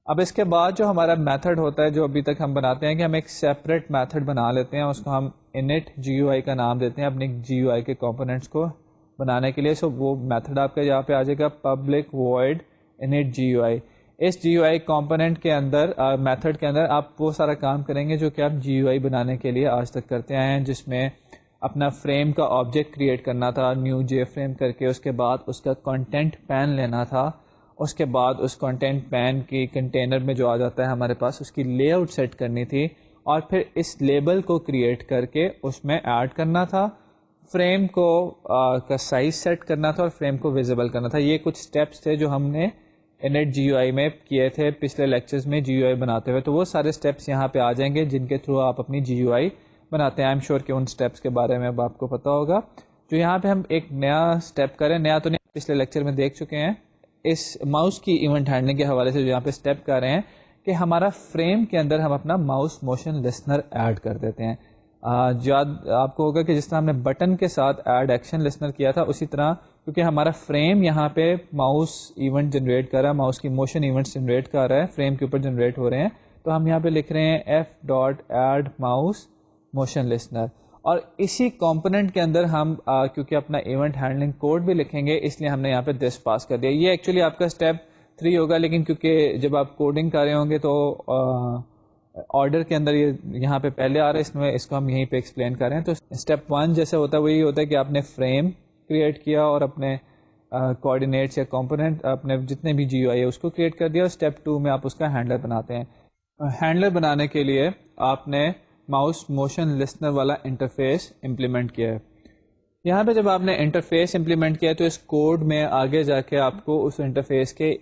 اب اس کے بعد جو ہمارا میتھڈ ہوتا ہے جو ابھی تک ہم بناتے ہیں کہ ہم ایک سیپریٹ میتھڈ بنا لیتے ہیں, اس کو ہم init GUI کا نام دیتے ہیں اپنے GUI کے کمپوننٹس کو بنانے کے لیے. سو وہ میتھڈ آپ کا یہاں پہ آ جائے گا public void init GUI. اس GUI کمپوننٹ کے اندر میتھڈ کے اندر آپ وہ سارا کام کریں گے جو کہ آپ GUI بنانے کے لیے آج تک کرتے آئے ہیں, جس میں اپنا فریم کا آبجیکٹ کریٹ کرنا تھا نیو جے فریم کر کے, اس کے بعد اس کا کنٹینٹ پین لینا تھا, اس کے بعد اس کنٹینٹ پین کی کنٹینر میں جو آ جاتا ہے ہمارے پاس اس کی لے آؤٹ سیٹ کرنی تھی, اور پھر اس لیبل کو کریٹ کر کے اس میں ایڈ کرنا تھا, فریم کو کا سائز سیٹ کرنا تھا اور فریم کو ویزیبل کرنا تھا. یہ کچھ سٹیپس تھے جو ہم نے init GUI میں کیے تھے پچھلے لیکچرز میں GUI بناتے ہوئے. تو وہ سارے سٹیپس یہاں پہ آ جائیں گے جن کے تھرو آپ اپنی GUI بناتے ہیں. آئی ایم شیور کہ ان سٹیپس کے بارے میں اب آپ کو پتہ ہوگا. جو یہاں پہ ہم ایک نیا سٹیپ کریں, نیا تو نہیں, پچھلے لیکچر میں دیکھ چکے ہیں, اس ماؤس کی ایونٹ ہینڈلنگ کے حوالے سے جو یہاں پہ سٹیپ کر رہے ہیں کہ ہمارا فریم کے اندر ہم اپنا ماؤس موشن لسنر ایڈ کر دیتے ہیں. یاد آپ کو ہوگا کہ جس طرح ہم نے بٹن کے ساتھ ایڈ ایکشن لسنر کیا تھا, اسی طرح کیونکہ ہمارا فریم یہاں پہ ماؤس ایونٹ جنریٹ کر رہا ہے, ماؤس کی موشن ایونٹس جنریٹ کر رہا ہے, فریم کے اوپر جنریٹ ہو رہے ہیں, تو ہم یہاں پہ لکھ رہے ہیں F dot add mouse motion listener. اور اسی کمپوننٹ کے اندر ہم کیونکہ اپنا ایونٹ ہینڈلنگ کوڈ بھی لکھیں گے, اس لیے ہم نے یہاں پہ دس پاس کر دیا. یہ ایکچولی آپ کا اسٹیپ 3 ہوگا, لیکن کیونکہ جب آپ کوڈنگ کر رہے ہوں گے تو آرڈر کے اندر یہ یہاں پہ پہلے آ رہا ہے, اس میں اس کو ہم یہیں پہ ایکسپلین کر رہے ہیں. تو اسٹیپ 1 جیسے ہوتا ہے وہ یہی ہوتا ہے کہ آپ نے فریم کریٹ کیا اور اپنے کوآرڈینیٹس یا کمپوننٹ اپنے جتنے بھی GUI ہے اس کو کریٹ کر دیا, اور اسٹیپ 2 میں آپ اس کا ہینڈلر بناتے ہیں. ہینڈلر بنانے کے لیے آپ نے ماؤس موشن لسنر والا انٹرفیس امپلیمنٹ کیا ہے. یہاں پہ جب آپ نے انٹرفیس امپلیمنٹ کیا تو اس کوڈ میں آگے جا کے آپ کو اس انٹرفیس کے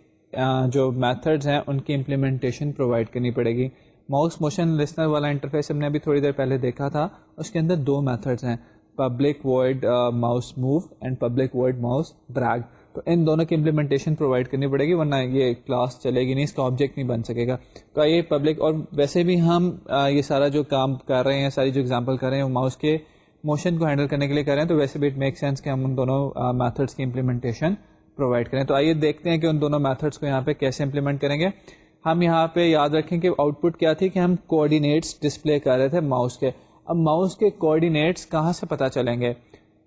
جو میتھڈز ہیں ان کی امپلیمنٹیشن پرووائڈ کرنی پڑے گی. ماؤس موشن لسنر والا انٹرفیس ہم نے ابھی تھوڑی دیر پہلے دیکھا تھا, اس کے اندر 2 میتھڈز ہیں, public void mouse move and public void mouse drag. تو ان دونوں کی امپلیمنٹیشن پرووائڈ کرنی پڑے گی, ورنہ یہ کلاس چلے گی نہیں, اس کا آبجیکٹ نہیں بن سکے گا. تو یہ پبلک, اور ویسے بھی ہم یہ سارا جو کام کر رہے ہیں, ساری جو ایگزامپل کر رہے ہیں وہ ماؤس کے موشن کو ہینڈل کرنے کے لیے کر رہے ہیں, تو ویسے بھی اٹ میک سینس کہ ہم ان دونوں میتھڈس کی امپلیمنٹیشن پرووائڈ کریں. تو آئیے دیکھتے ہیں کہ ان دونوں میتھڈس کو یہاں پہ کیسے امپلیمنٹ کریں گے. ہم یہاں پہ یاد رکھیں کہ آؤٹ پٹ کیا تھی کہ ہم کوآرڈینیٹس ڈسپلے کر رہے تھے ماؤس کے. اب ماؤس کے کوآرڈینیٹس کہاں سے پتہ چلیں گے؟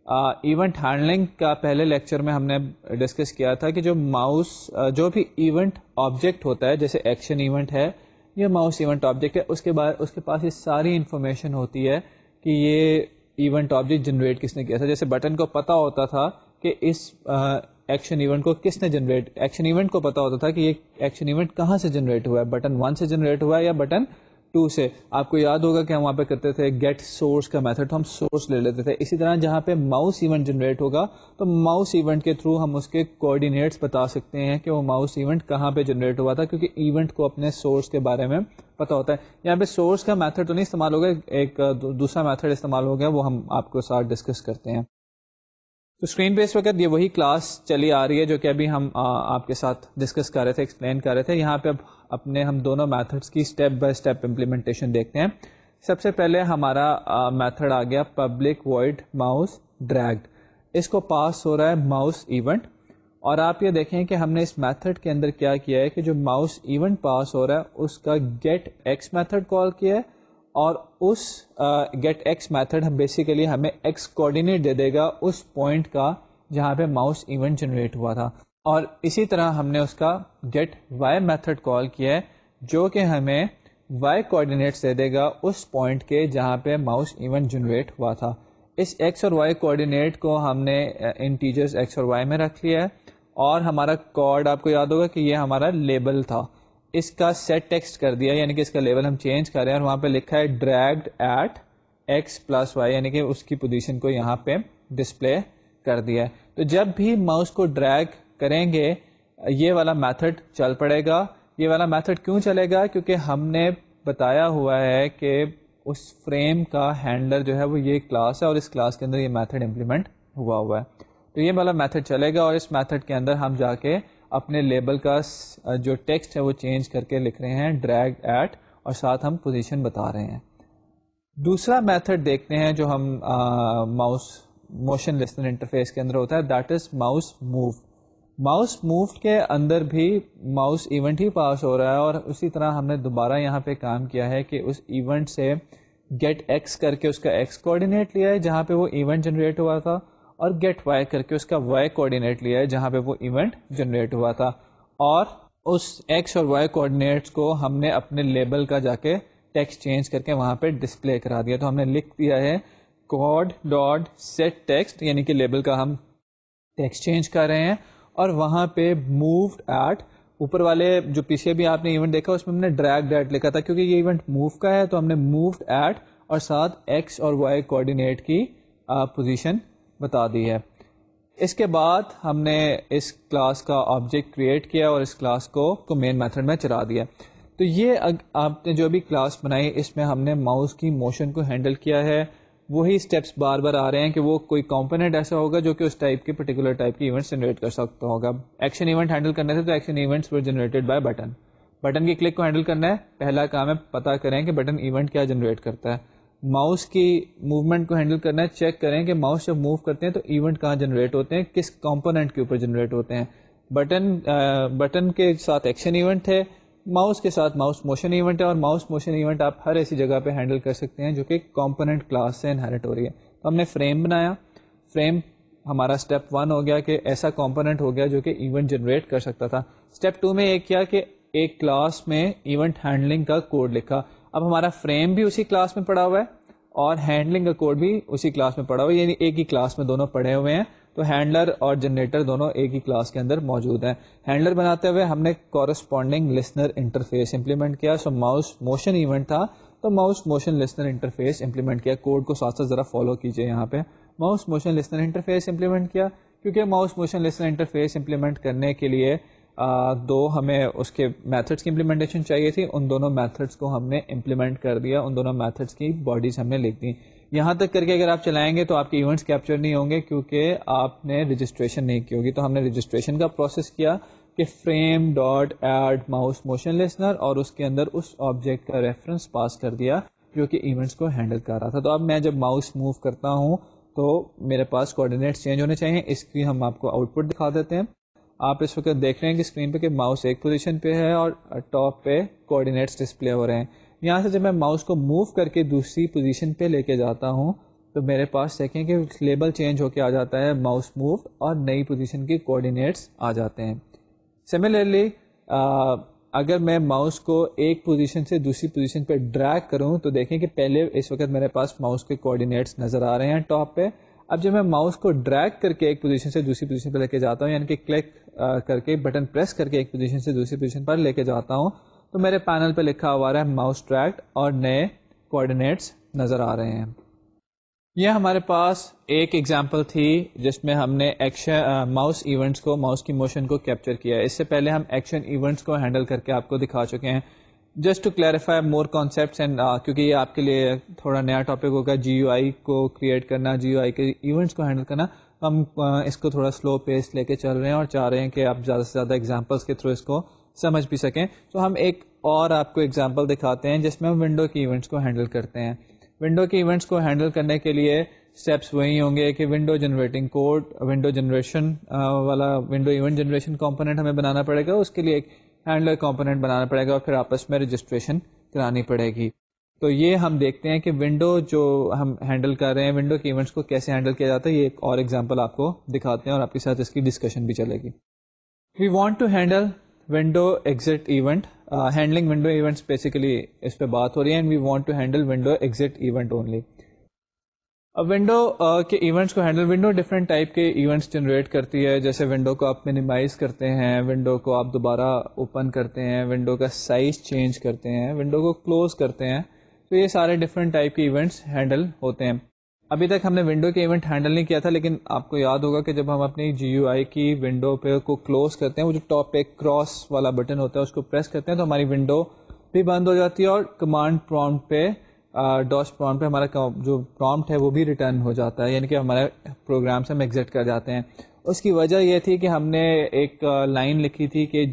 ایونٹ ہینڈلنگ کا پہلے لیکچر میں ہم نے ڈسکس کیا تھا کہ جو ماؤس جو بھی ایونٹ آبجیکٹ ہوتا ہے, جیسے ایکشن ایونٹ ہے یا ماؤس ایونٹ آبجیکٹ ہے, اس کے پاس یہ ساری انفارمیشن ہوتی ہے کہ یہ ایونٹ آبجیکٹ جنریٹ کس نے کیا تھا. جیسے بٹن کو پتہ ہوتا تھا کہ اس ایکشن ایونٹ کو کس نے جنریٹ, ایکشن ایونٹ کو پتہ ہوتا تھا کہ یہ ایکشن ایونٹ کہاں سے جنریٹ ہوا ہے, بٹن 1 سے جنریٹ ہوا ہے یا بٹن 2 سے. آپ کو یاد ہوگا کہ ہم وہاں پہ کرتے تھے گیٹ سورس کا میتھڈ, تو ہم سورس لے لیتے تھے. اسی طرح جہاں پہ ماؤس ایونٹ جنریٹ ہوگا تو ماؤس ایونٹ کے تھرو ہم اس کے کوآرڈینیٹس بتا سکتے ہیں کہ وہ ماؤس ایونٹ کہاں پہ جنریٹ ہوا تھا, کیونکہ ایونٹ کو اپنے سورس کے بارے میں پتا ہوتا ہے. یہاں پہ سورس کا میتھڈ تو نہیں استعمال ہوگا, ایک دوسرا میتھڈ استعمال ہو گیا, وہ ہم آپ کو ساتھ ڈسکس کرتے ہیں. تو اسکرین پہ اس وقت یہ وہی کلاس چلی آ رہی ہے جو کہ ابھی ہم آپ کے ساتھ ڈسکس کر رہے تھے, ایکسپلین کر رہے تھے. یہاں پہ اب اپنے ہم دونوں میتھڈس کی اسٹیپ بائی اسٹیپ امپلیمنٹیشن دیکھتے ہیں. سب سے پہلے ہمارا میتھڈ آ گیا پبلک وائڈ ماؤس ڈریگڈ. اس کو پاس ہو رہا ہے ماؤس ایونٹ, اور آپ یہ دیکھیں کہ ہم نے اس میتھڈ کے اندر کیا کیا ہے کہ جو ماؤس ایونٹ پاس ہو رہا ہے اس کا گیٹ ایکس میتھڈ کال کیا ہے, اور اس گیٹ ایکس میتھڈ بیسیکلی ہمیں ایکس کوآرڈینیٹ دے دے گا اس پوائنٹ کا جہاں پہ ماؤس ایونٹ جنریٹ ہوا تھا. اور اسی طرح ہم نے اس کا گیٹ وائی میتھڈ کال کیا ہے جو کہ ہمیں وائی کوآرڈینیٹس دے دے گا اس پوائنٹ کے جہاں پہ ماؤس ایونٹ جنریٹ ہوا تھا. اس ایکس اور وائی کوآرڈینیٹ کو ہم نے انٹیجرز ایکس اور وائی میں رکھ لیا ہے, اور ہمارا کوڈ آپ کو یاد ہوگا کہ یہ ہمارا لیبل تھا, اس کا سیٹ ٹیکسٹ کر دیا, یعنی کہ اس کا لیبل ہم چینج کر رہے ہیں, اور وہاں پہ لکھا ہے dragged at X plus Y, یعنی کہ اس کی پوزیشن کو یہاں پہ ڈسپلے کر دیا ہے. تو جب بھی ماؤس کو ڈریگ کریں گے یہ والا میتھڈ چل پڑے گا. یہ والا میتھڈ کیوں چلے گا؟ کیونکہ ہم نے بتایا ہوا ہے کہ اس فریم کا ہینڈلر جو ہے وہ یہ کلاس ہے, اور اس کلاس کے اندر یہ میتھڈ امپلیمنٹ ہوا ہے. تو یہ والا میتھڈ چلے گا, اور اس میتھڈ کے اندر ہم جا کے اپنے لیبل کا جو ٹیکسٹ ہے وہ چینج کر کے لکھ رہے ہیں ڈریگ ایٹ, اور ساتھ ہم پوزیشن بتا رہے ہیں. دوسرا میتھڈ دیکھتے ہیں جو ہم ماؤس موشن لسنر انٹرفیس کے اندر ہوتا ہے, that is mouse move. Mouse move کے اندر بھی ماؤس ایونٹ ہی پاس ہو رہا ہے, اور اسی طرح ہم نے دوبارہ یہاں پہ کام کیا ہے کہ اس ایونٹ سے گیٹ ایکس کر کے اس کا ایکس کوآرڈینیٹ لیا ہے جہاں پہ وہ ایونٹ جنریٹ ہوا تھا, اور گیٹ وائی کر کے اس کا وائی کوآرڈینیٹ لیا ہے جہاں پہ وہ ایونٹ جنریٹ ہوا تھا, اور اس ایکس اور وائی کوآرڈینیٹس کو ہم نے اپنے لیبل کا جا کے ٹیکسٹ چینج کر کے وہاں پہ ڈسپلے کرا دیا. تو ہم نے لکھ دیا ہے کوڈ ڈاٹ سیٹ ٹیکسٹ, یعنی کہ لیبل کا ہم ٹیکسٹ چینج کر رہے ہیں, اور وہاں پہ مووڈ ایٹ, اوپر والے جو پیچھے بھی آپ نے ایونٹ دیکھا اس میں ہم نے ڈریگ ایٹ لکھا تھا کیونکہ یہ ایونٹ موو کا ہے, تو ہم نے مووڈ ایٹ اور ساتھ ایکس اور وائی کوآرڈینیٹ کی پوزیشن بتا دی ہے. اس کے بعد ہم نے اس کلاس کا آبجیکٹ کریٹ کیا اور اس کلاس کو مین میتھڈ میں چلا دیا. تو یہ آپ نے جو بھی کلاس بنائی اس میں ہم نے ماؤس کی موشن کو ہینڈل کیا ہے. وہی اسٹیپس بار بار آ رہے ہیں کہ وہ کوئی کمپوننٹ ایسا ہوگا جو کہ اس ٹائپ کے پرٹیکولر ٹائپ کی ایونٹس جنریٹ کر سکتا ہوگا. ایکشن ایونٹ ہینڈل کرنے تھے تو action events were generated by button. Button کی کلک کو ہینڈل کرنا ہے, پہلا کام ہے پتہ کریں کہ بٹن ایونٹ کیا جنریٹ کرتا ہے. ماؤس کی موومنٹ کو ہینڈل کرنا ہے, چیک کریں کہ ماؤس جب موو کرتے ہیں تو ایونٹ کہاں جنریٹ ہوتے ہیں, کس کمپوننٹ کے اوپر جنریٹ ہوتے ہیں. بٹن کے ساتھ ایکشن ایونٹ ہے, ماؤس کے ساتھ ماؤس موشن ایونٹ ہے, اور ماؤس موشن ایونٹ آپ ہر ایسی جگہ پہ ہینڈل کر سکتے ہیں جو کہ کمپوننٹ کلاس سے انہیرٹ ہو رہی ہے. تو ہم نے فریم بنایا, فریم ہمارا اسٹیپ 1 ہو گیا کہ ایسا کمپوننٹ ہو گیا جو کہ ایونٹ جنریٹ کر سکتا تھا. اسٹیپ 2 میں یہ کیا کہ ایک کلاس میں ایونٹ ہینڈلنگ کا کوڈ لکھا. اب ہمارا فریم بھی اسی کلاس میں پڑا ہوا ہے اور ہینڈلنگ کا کوڈ بھی اسی کلاس میں پڑا ہوا ہے, یعنی ایک ہی کلاس میں دونوں پڑے ہوئے ہیں. تو ہینڈلر اور جنریٹر دونوں ایک ہی کلاس کے اندر موجود ہیں. ہینڈلر بناتے ہوئے ہم نے کورسپونڈنگ لسنر انٹرفیس امپلیمنٹ کیا. سو ماؤس موشن ایونٹ تھا تو mouse motion listener interface implement کیا. کوڈ کو ساتھ ساتھ ذرا فالو کیجئے. یہاں پہ mouse motion listener interface implement کیا, کیونکہ mouse motion listener interface implement کرنے کے لیے دو ہمیں اس کے میتھڈس کی امپلیمنٹیشن چاہیے تھی. ان دونوں میتھڈس کو ہم نے امپلیمنٹ کر دیا, ان دونوں میتھڈس کی باڈیز ہم نے لکھ دی. یہاں تک کر کے اگر آپ چلائیں گے تو آپ کے ایونٹس کیپچر نہیں ہوں گے کیونکہ آپ نے رجسٹریشن نہیں کی ہوگی. تو ہم نے رجسٹریشن کا پروسیس کیا کہ frame dot add mouse motion listener, اور اس کے اندر اس آبجیکٹ کا ریفرنس پاس کر دیا جو کہ ایونٹس کو ہینڈل کر رہا تھا. تو اب میں جب ماؤس موو کرتا ہوں تو میرے پاس کوآرڈینیٹس چینج ہونے چاہیے. اس کی ہم آپ کو آؤٹ پٹ دکھا دیتے ہیں. آپ اس وقت دیکھ رہے ہیں کہ اسکرین پہ کہ ماؤس ایک پوزیشن پہ ہے اور ٹاپ پہ کوآرڈینیٹس ڈسپلے ہو رہے ہیں. یہاں سے جب میں ماؤس کو موو کر کے دوسری پوزیشن پہ لے کے جاتا ہوں تو میرے پاس دیکھیں کہ لیبل چینج ہو کے آ جاتا ہے ماؤس مووڈ, اور نئی پوزیشن کی کوآرڈینیٹس آ جاتے ہیں. سملرلی اگر میں ماؤس کو ایک پوزیشن سے دوسری پوزیشن پہ ڈریگ کروں تو دیکھیں کہ پہلے اس وقت میرے پاس ماؤس کے کوآرڈینیٹس نظر آ رہے ہیں ٹاپ پہ. اب جب میں ماؤس کو ڈریگ کر کے ایک پوزیشن سے دوسری پوزیشن پہ لے کے جاتا ہوں, یعنی کہ کلک کر کے بٹن پریس کر کے ایک پوزیشن سے دوسری پوزیشن پر لے کے جاتا ہوں, تو میرے پینل پہ لکھا ہوا ہے ماؤس ٹریکڈ اور نئے کوآرڈینیٹس نظر آ رہے ہیں. یہ ہمارے پاس ایک ایگزامپل تھی جس میں ہم نے ایکشن ماؤس ایونٹس کو، ماؤس کی موشن کو کیپچر کیا ہے. اس سے پہلے ہم ایکشن ایونٹس کو ہینڈل کر کے آپ کو دکھا چکے ہیں. Just to clarify more concepts and کیونکہ یہ آپ کے لیے تھوڑا نیا ٹاپک ہوگا جی یو آئی کو کریٹ کرنا، جی یو آئی کے ایونٹس کو ہینڈل کرنا. ہم اس کو تھوڑا سلو پیس لے کے چل رہے ہیں اور چاہ رہے ہیں کہ آپ زیادہ سے زیادہ ایگزامپلس کے تھرو اس کو سمجھ بھی سکیں. تو ہم ایک اور آپ کو ایگزامپل دکھاتے ہیں جس میں ہم ونڈو کی ایونٹس کو ہینڈل کرتے ہیں. ونڈو کے ایونٹس کو ہینڈل کرنے کے لیے اسٹیپس وہی ہوں گے کہ window generating code, window generation والا ونڈو ایونٹ جنریشن کمپوننٹ ہمیں بنانا پڑے گا، اس کے لیے ایک ہینڈلر کمپوننٹ بنانا پڑے گا اور پھر آپس میں رجسٹریشن کرانی پڑے گی. تو یہ ہم دیکھتے ہیں کہ ونڈو جو ہم ہینڈل کر رہے ہیں، ونڈو کے ایونٹس کو کیسے ہینڈل کیا جاتا ہے. یہ ایک اور ایگزامپل آپ کو دکھاتے ہیں اور آپ کے ساتھ اس کی ڈسکشن بھی چلے گی. We want to handle window exit event. Handling window events basically اس پہ بات ہو رہی ہے and we want to handle window exit event only. اب ونڈو کے ایونٹس کو ہینڈل، ونڈو ڈفرینٹ ٹائپ کے ایونٹس جنریٹ کرتی ہے. جیسے ونڈو کو آپ منیمائز کرتے ہیں، ونڈو کو آپ دوبارہ اوپن کرتے ہیں، ونڈو کا سائز چینج کرتے ہیں، ونڈو کو کلوز کرتے ہیں. تو یہ سارے ڈفرینٹ ٹائپ کے ایونٹس ہینڈل ہوتے ہیں. ابھی تک ہم نے ونڈو کے ایونٹ ہینڈل نہیں کیا تھا، لیکن آپ کو یاد ہوگا کہ جب ہم اپنی جی یو آئی کی ونڈو پہ کو کلوز کرتے ہیں، وہ جو ٹاپ پہ کراس والا بٹن ہوتا ہے اس کو پریس کرتے ہیں تو ہماری ونڈو بھی بند ہو جاتی ہے اور کمانڈ پرومپٹ پہ ڈاش پرومپٹ پہ ہمارا جو پرومپٹ ہے وہ بھی ریٹرن ہو جاتا ہے، یعنی کہ ہمارے پروگرام سے ہم ایگزٹ کر جاتے ہیں. اس کی وجہ یہ تھی کہ ہم نے ایک لائن لکھی تھی کہ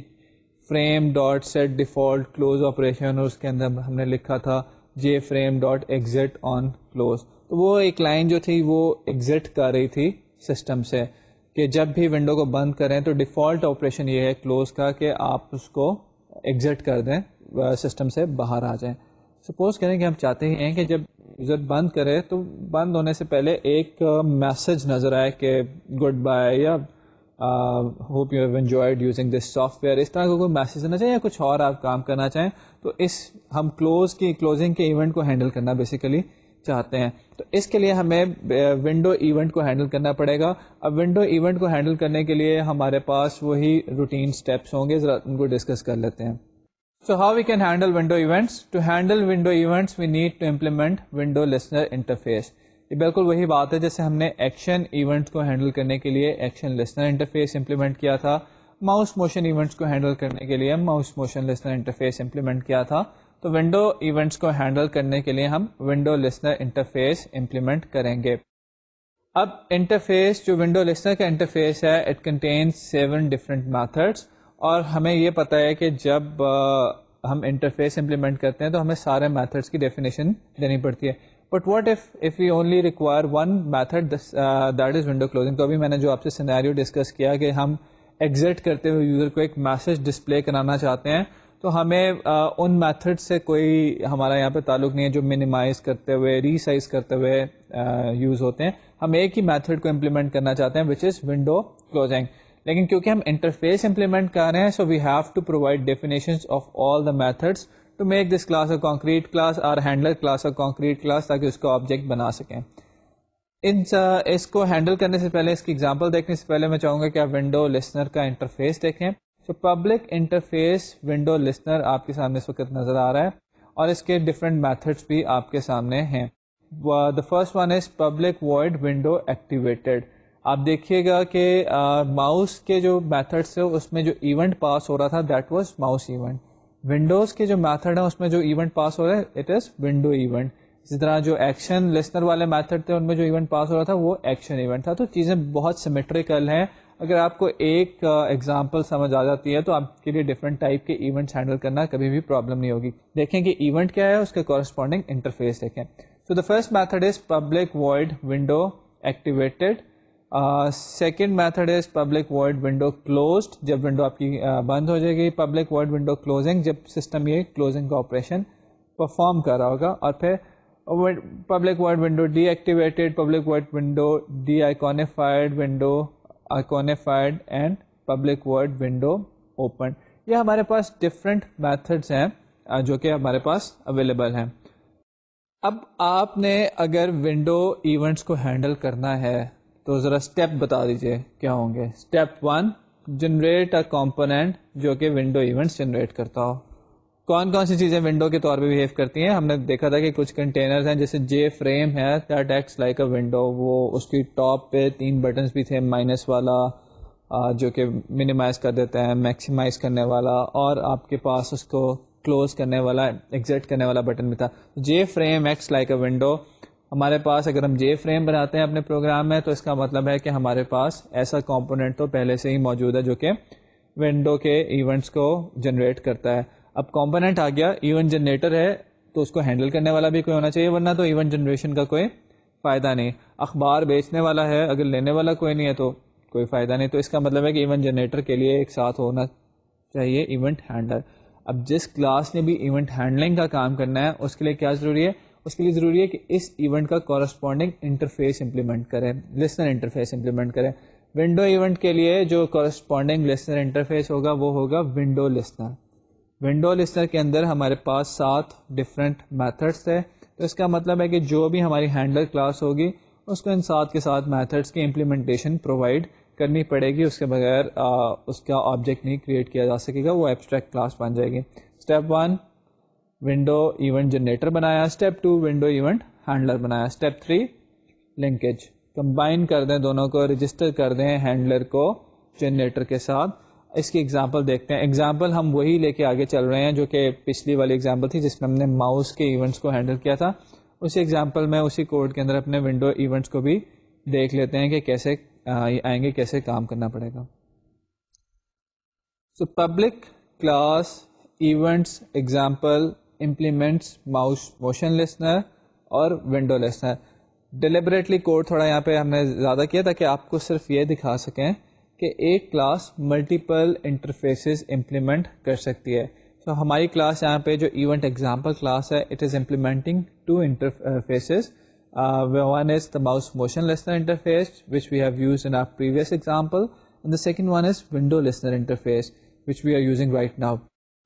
frame dot set default close operation, اور اس کے اندر ہم نے لکھا تھا J frame dot exit on close. تو وہ ایک لائن جو تھی وہ ایگزٹ کر رہی تھی سسٹم سے کہ جب بھی ونڈو کو بند کریں تو ڈیفالٹ آپریشن یہ ہے کلوز کا کہ آپ اس کو ایگزٹ کر دیں، سسٹم سے باہر آ جائیں. سپوز کریں کہ ہم چاہتے ہیں کہ جب یوزر بند کرے تو بند ہونے سے پہلے ایک میسج نظر آئے کہ گڈ بائی یا hope you have enjoyed using this software, اس طرح کا کوئی میسج ہونا چاہیے یا کچھ اور آپ کام کرنا چاہیں. تو ہم کلوزنگ کے ایونٹ کو ہینڈل کرنا بیسیکلی چاہتے ہیں. تو اس کے لیے ہمیں ونڈو ایونٹ کو ہینڈل کرنا پڑے گا. اب ونڈو ایونٹ کو ہینڈل کرنے کے لیے ہمارے پاس وہی روٹین اسٹیپس ہوں گے، ذرا ان کو ڈسکس کر لیتے ہیں. So how we can handle window events? To handle window events, we need to implement window listener interface. یہ بالکل وہی بات ہے جیسے ہم نے ایکشن ایونٹس کو ہینڈل کرنے کے لیے ایکشن لسنر انٹرفیس امپلیمنٹ کیا تھا، ماؤس موشن ایونٹس کو ہینڈل کرنے کے لیے mouse motion listener interface implement کیا تھا. تو ونڈو ایونٹس کو ہینڈل کرنے کے لیے ہم ونڈو لسنر انٹرفیس امپلیمنٹ کریں گے. اب انٹرفیس جو ونڈو لسنر کا انٹرفیس ہے، اٹ کنٹینس 7 ڈفرینٹ میتھڈس، اور ہمیں یہ پتہ ہے کہ جب ہم انٹرفیس امپلیمنٹ کرتے ہیں تو ہمیں سارے میتھڈس کی ڈیفینیشن دینی پڑتی ہے. But what if we only require one method that is window closing. تو ابھی میں نے جو آپ سے سینیریو ڈسکس کیا کہ ہم ایگزٹ کرتے ہوئے یوزر کو ایک میسج ڈسپلے کرانا چاہتے ہیں، تو ہمیں ان میتھڈ سے کوئی ہمارا یہاں پہ تعلق نہیں ہے جو منیمائز کرتے ہوئے ری سائز کرتے ہوئے یوز ہوتے ہیں. ہم ایک ہی میتھڈ کو امپلیمنٹ کرنا چاہتے ہیں وچ از ونڈو کلوزنگ. لیکن کیونکہ ہم انٹرفیس امپلیمنٹ کر رہے ہیں so we have to provide definitions of all the methods to make this class a concrete class اور handler class a concrete class, تاکہ اس کو آبجیکٹ بنا سکیں. اس کو ہینڈل کرنے سے پہلے، اس کی ایگزامپل دیکھنے سے پہلے میں چاہوں گا کہ آپ ونڈو لسنر کا انٹرفیس دیکھیں. So public interface window listener آپ کے سامنے اس وقت نظر آ رہا ہے اور اس کے ڈفرینٹ میتھڈس بھی آپ کے سامنے ہیں. The first one is public void window activated. آپ دیکھیے گا کہ ماؤس کے جو میتھڈس ہیں اس میں جو ایونٹ پاس ہو رہا تھا that was mouse event. Windows کے جو میتھڈ ہیں اس میں جو ایونٹ پاس ہو رہا ہے اٹ از ونڈو ایونٹ. اسی طرح جو ایکشن لسنر والے میتھڈ تھے ان میں جو ایونٹ پاس ہو رہا تھا وہ ایکشن ایونٹ تھا. تو چیزیں بہت سیمیٹریکل ہیں. اگر آپ کو ایک ایگزامپل سمجھ آ جاتی ہے تو آپ کے لیے ڈفرینٹ ٹائپ کے ایونٹس ہینڈل کرنا کبھی بھی پرابلم نہیں ہوگی. دیکھیں کہ ایونٹ کیا ہے، اس کے کورسپونڈنگ انٹرفیس دیکھیں. So the first method is public void window activated. Second method is public void window closed, جب ونڈو آپ کی بند ہو جائے گی. پبلک وائڈ ونڈو کلوزنگ، جب سسٹم یہ کلوزنگ کا آپریشن پرفارم کر رہا ہوگا. اور پھر public void window deactivated, public void window deiconified, window iconified and public void window open. یہ ہمارے پاس ڈفرینٹ میتھڈس ہیں جو کہ ہمارے پاس اویلیبل ہیں. اب آپ نے اگر ونڈو ایونٹس کو ہینڈل کرنا ہے تو ذرا اسٹیپ بتا دیجئے کیا ہوں گے. اسٹیپ 1 جنریٹ اے کمپوننٹ جو کہ ونڈو ایونٹس جنریٹ کرتا ہو. کون کون سی چیزیں ونڈو کے طور پہ بہیو کرتی ہیں؟ ہم نے دیکھا تھا کہ کچھ کنٹینرز ہیں جیسے جے فریم ہے that acts like a window. وہ اس کی ٹاپ پہ 3 بٹنس بھی تھے, مائنس والا جو کہ منیمائز کر دیتا ہے, میکسیمائز کرنے والا, اور آپ کے پاس اس کو کلوز کرنے والا, ایگزٹ کرنے والا بٹن بھی تھا. J frame acts like a window. ہمارے پاس اگر ہم جے فریم بناتے ہیں اپنے پروگرام میں تو اس کا مطلب ہے کہ ہمارے پاس ایسا کمپوننٹ تو پہلے سے ہی موجود ہے جو کہ ونڈو کے ایونٹس کو جنریٹ کرتا ہے. اب کمپوننٹ آ گیا, ایونٹ جنریٹر ہے تو اس کو ہینڈل کرنے والا بھی کوئی ہونا چاہیے, ورنہ تو ایونٹ جنریشن کا کوئی فائدہ نہیں. اخبار بیچنے والا ہے, اگر لینے والا کوئی نہیں ہے تو کوئی فائدہ نہیں. تو اس کا مطلب ہے کہ ایونٹ جنریٹر کے لیے ایک ساتھ ہونا چاہیے ایونٹ ہینڈلر. اب جس کلاس نے بھی ایونٹ ہینڈلنگ کا کام کرنا ہے اس کے لیے کیا ضروری ہے؟ اس کے لیے ضروری ہے کہ اس ایونٹ کا کورسپونڈنگ انٹرفیس امپلیمنٹ کرے, لسنر انٹرفیس امپلیمنٹ کرے. ونڈو ایونٹ کے لیے جو کورسپونڈنگ لسنر انٹرفیس ہوگا وہ ہوگا ونڈو لسنر. ونڈو لسنر کے اندر ہمارے پاس 7 ڈفرینٹ میتھڈس تھے. تو اس کا مطلب ہے کہ جو بھی ہماری ہینڈلر کلاس ہوگی اس کو ان 7 کے ساتھ میتھڈس کی امپلیمنٹیشن پرووائڈ کرنی پڑے گی. اس کے بغیر اس کا آبجیکٹ نہیں کریٹ کیا جا سکے گا, وہ ایبسٹریکٹ کلاس بن جائے گی. اسٹیپ 1 ونڈو ایونٹ جنریٹر بنایا. اسٹیپ 2 ونڈو ایونٹ ہینڈلر بنایا. اسٹیپ 3 لنکیج, کمبائن کر دیں دونوں کو, رجسٹر کر دیں ہینڈلر کو جنریٹر کے ساتھ. اس کی ایگزامپل دیکھتے ہیں. ایگزامپل ہم وہی لے کے آگے چل رہے ہیں جو کہ پچھلی والی ایگزامپل تھی جس میں ہم نے ماؤس کے ایونٹس کو ہینڈل کیا تھا. اسی ایگزامپل میں اسی کوڈ کے اندر اپنے ونڈو ایونٹس کو بھی دیکھ لیتے ہیں کہ کیسے آئیں گے, کیسے کام کرنا پڑے گا. So public class events example implements mouse motion listener اور ونڈو لسنر. ڈیلیبریٹلی کوڈ تھوڑا یہاں پہ ہم نے زیادہ کیا تاکہ آپ کو صرف یہ دکھا سکیں کہ ایک کلاس ملٹیپل انٹرفیسز امپلیمنٹ کر سکتی ہے. تو ہماری کلاس یہاں پہ جو ایونٹ ایگزامپل کلاس ہے it is implementing 2 interfaces. One is the mouse motion listener interface which we have used in our previous example, and the second one is window listener interface which we are using right now.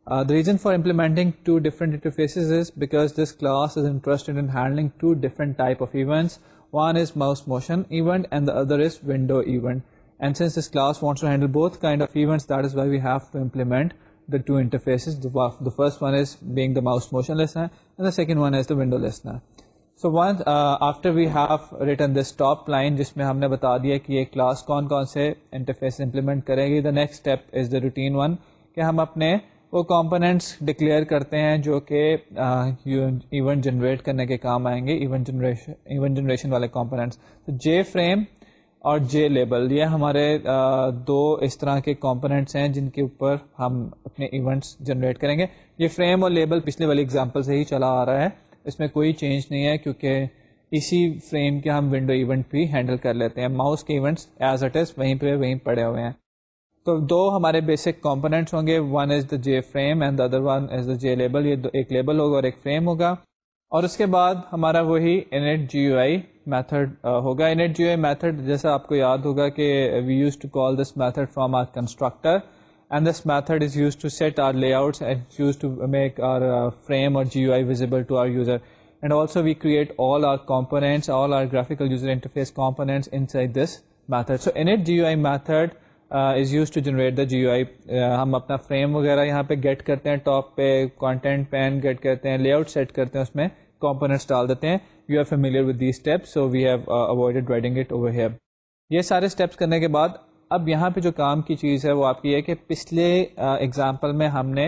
The reason for implementing 2 different interfaces is because this class is interested in handling 2 different type of events. One is mouse motion event and the other is window event. And since this class wants to handle both kind of events, that is why we have to implement the 2 interfaces. The first one is being the mouse motion listener and the second one is the window listener. So once after we have written this top line جس میں ہم نے بتا دیا کہ یہ class کون کون سے انٹرفیس امپلیمنٹ کرے گی, the next step is the routine one کہ ہم اپنے وہ کمپوننٹس ڈکلیئر کرتے ہیں جو کہ ایونٹ جنریٹ کرنے کے کام آئیں گے, ایونٹ جنریشن والے کمپوننٹس. تو جے فریم اور جے لیبل یہ ہمارے 2 اس طرح کے کمپوننٹس ہیں جن کے اوپر ہم اپنے ایونٹس جنریٹ کریں گے. یہ فریم اور لیبل پچھلے والی ایگزامپل سے ہی چلا آ رہا ہے, اس میں کوئی چینج نہیں ہے کیونکہ اسی فریم کے ہم ونڈو ایونٹ بھی ہینڈل کر لیتے ہیں. ماؤس کے ایونٹس ایز اٹ از وہیں پڑے ہوئے ہیں. تو 2 ہمارے بیسک کمپوننٹس ہوں گے, one is the J frame and the other one is the J label. یہ ایک لیبل ہوگا اور ایک فریم ہوگا. اور اس کے بعد ہمارا وہی init GUI میتھڈ ہوگا. init GUI میتھڈ جیسا آپ کو یاد ہوگا کہ we use to call this method from our constructor and this method is used to set our layouts and it's used to make our frame or GUI visible to our user. And also we create all our components, all our graphical user interface components inside this method. So init GUI method is used to generate the GUI. ہم اپنا frame وغیرہ یہاں پہ get کرتے ہیں, top پہ content pain get کرتے ہیں, لے آؤٹ سیٹ کرتے ہیں, اس میں کمپوننٹس ڈال دیتے ہیں. You are familiar with these steps, so we have avoided writing it over here. یہ سارے اسٹیپس کرنے کے بعد اب یہاں پہ جو کام کی چیز ہے وہ آپ کی ہے کہ پچھلے ایگزامپل میں ہم نے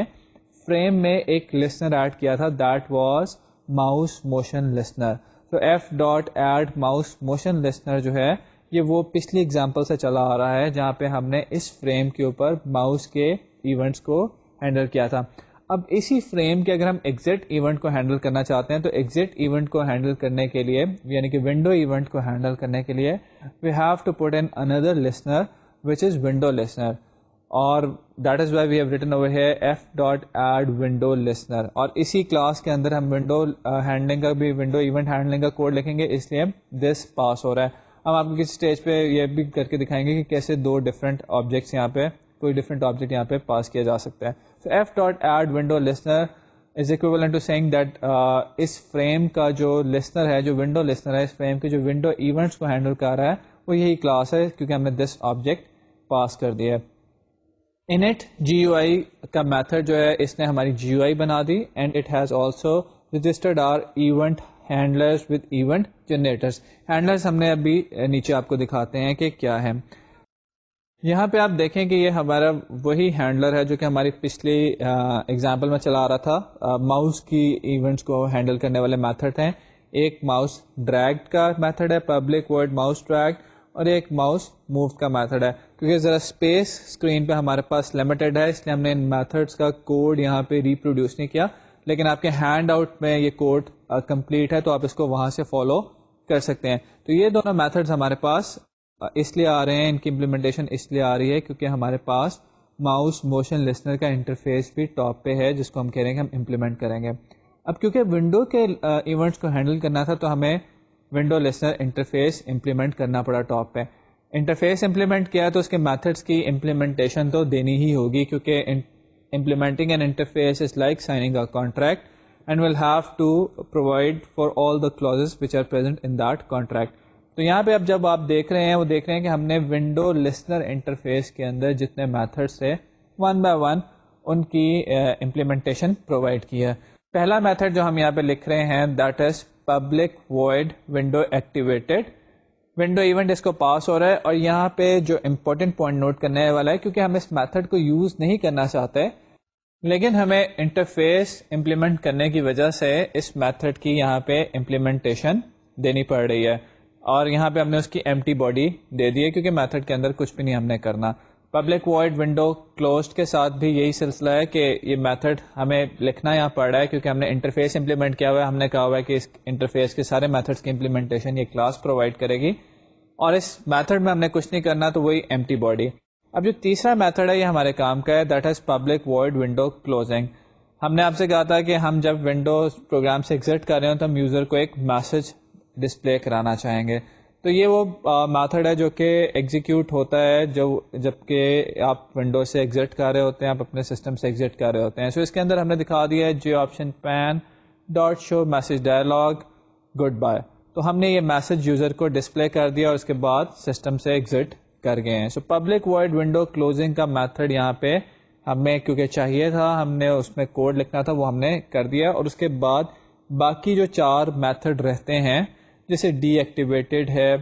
فریم میں ایک لسنر ایڈ کیا تھا, that was mouse motion listener. تو f.add mouse motion listener جو ہے یہ وہ پچھلی ایگزامپل سے چلا آ رہا ہے جہاں پہ ہم نے اس فریم کے اوپر ماؤس کے ایونٹس کو ہینڈل کیا تھا. اب اسی فریم کے اگر ہم ایگزٹ ایونٹ کو ہینڈل کرنا چاہتے ہیں تو ایگزٹ ایونٹ کو ہینڈل کرنے کے لیے یعنی کہ ونڈو ایونٹ کو ہینڈل کرنے کے لیے we have to put in اندر listener which is window listener, اور that is why we have written over here f.add window listener. اور اسی کلاس کے اندر ہم ونڈو ہینڈلنگ کا بھی ونڈو ایونٹ ہینڈلنگ کا کوڈ لکھیں گے, اس لیے this پاس ہو رہا ہے. ہم آپ کو کسی اسٹیج پہ یہ بھی کر کے دکھائیں گے کہ کیسے 2 ڈفرینٹ آبجیکٹس یہاں پہ کوئی ڈفرینٹ آبجیکٹ یہاں پہ پاس کیا جا سکتا ہے. So f.add window listener is equivalent to saying that اس فریم کا جو لسنر ہے, جو ونڈو لسنر ہے, اس فریم کے جو ونڈو ایونٹس کو ہینڈل کر رہا ہے وہ یہی کلاس ہے کیونکہ ہم نے this آبجیکٹ پاس کر دیا ہے. init GUI کا میتھڈ جو ہے اس نے ہماری GUI بنا دی and it has also registered our event handlers with event generators. Handlers ہم نے ابھی نیچے آپ کو دکھاتے ہیں کہ کیا ہے. یہاں پہ آپ دیکھیں کہ یہ ہمارا وہی ہینڈلر ہے جو کہ ہماری پچھلی ایگزامپل میں چلا آ رہا تھا. ماؤس کی ایونٹس کو ہینڈل کرنے والے میتھڈ ہیں. ایک ماؤس ڈریگ کا میتھڈ ہے پبلک ورڈ ماؤس ڈریگ, اور ایک ماؤس موو کا میتھڈ ہے. کیونکہ ذرا اسپیس اسکرین پہ ہمارے پاس لمیٹڈ ہے اس لیے ہم نے ان میتھڈس کا کوڈ یہاں پہ ریپروڈیوس نہیں کیا, لیکن آپ کے ہینڈ آؤٹ میں یہ کوڈ کمپلیٹ ہے تو آپ اس کو وہاں سے فالو کر سکتے ہیں. تو یہ دونوں میتھڈز ہمارے پاس اس لیے آ رہے ہیں, ان کی امپلیمنٹیشن اس لیے آ رہی ہے کیونکہ ہمارے پاس ماؤس موشن لسنر کا انٹرفیس بھی ٹاپ پہ ہے جس کو ہم کہہ رہے ہیں کہ ہم امپلیمنٹ کریں گے. اب کیونکہ ونڈو کے ایونٹس کو ہینڈل کرنا تھا تو ہمیں ونڈو لسنر انٹرفیس امپلیمنٹ کرنا پڑا ٹاپ پہ. انٹرفیس امپلیمنٹ کیا تو اس کے میتھڈس کی امپلیمنٹیشن تو دینی ہی ہوگی کیونکہ implementing an interface is like signing a contract and will have to provide for all the clauses which are present in that contract. تو یہاں پہ اب جب آپ دیکھ رہے ہیں وہ دیکھ رہے ہیں کہ ہم نے ونڈو لسنر انٹرفیس کے اندر جتنے میتھڈس تھے ون بائی ون ان کی امپلیمنٹیشن پرووائڈ کی ہے. پہلا میتھڈ جو ہم یہاں پہ لکھ رہے ہیں that is public void window activated. Window event اس کو پاس ہو رہا ہے, اور یہاں پہ جو امپورٹنٹ پوائنٹ نوٹ کرنے والا ہے کیونکہ ہم اس میتھڈ کو یوز نہیں کرنا چاہتے لیکن ہمیں انٹرفیس امپلیمنٹ کرنے کی وجہ سے اس میتھڈ کی یہاں پہ امپلیمنٹیشن دینی پڑ رہی ہے, اور یہاں پہ ہم نے اس کی ایمٹی باڈی دے دی ہے کیونکہ میتھڈ کے اندر کچھ بھی نہیں ہم نے کرنا. پبلک وائڈ ونڈو کلوزڈ کے ساتھ بھی یہی سلسلہ ہے کہ یہ میتھڈ ہمیں لکھنا یہاں پڑ رہا ہے کیونکہ ہم نے انٹرفیس امپلیمنٹ کیا ہوا ہے. ہم نے کہا ہوا ہے کہ اس انٹرفیس کے سارے میتھڈس کی امپلیمنٹیشن یہ کلاس پرووائڈ کرے گی, اور اس میتھڈ میں ہم نے کچھ نہیں کرنا تو وہی ایمٹی باڈی. اب جو تیسرا میتھڈ ہے یہ ہمارے کام کا ہے that is public void window closing. ہم نے آپ سے کہا تھا کہ ہم جب ونڈوز پروگرام سے ایگزٹ کر رہے ہوں تو ہم یوزر کو ایک میسج ڈسپلے کرانا چاہیں گے. تو یہ وہ میتھڈ ہے جو کہ ایگزیکیوٹ ہوتا ہے جب کہ آپ ونڈوز سے ایگزٹ کر رہے ہوتے ہیں, آپ اپنے سسٹم سے ایگزٹ کر رہے ہوتے ہیں. سو اس کے اندر ہم نے دکھا دیا ہے J option pane dot show message dialog good bye. تو ہم نے یہ میسج یوزر کو ڈسپلے کر دیا اور اس کے بعد سسٹم سے ایگزٹ کر گئے ہیں. So public void window closing کا میتھڈ یہاں پہ ہمیں کیونکہ چاہیے تھا, ہم نے اس میں کوڈ لکھنا تھا, وہ ہم نے کر دیا. اور اس کے بعد باقی جو 4 میتھڈ رہتے ہیں جیسے ڈی ایکٹیویٹڈ ہے,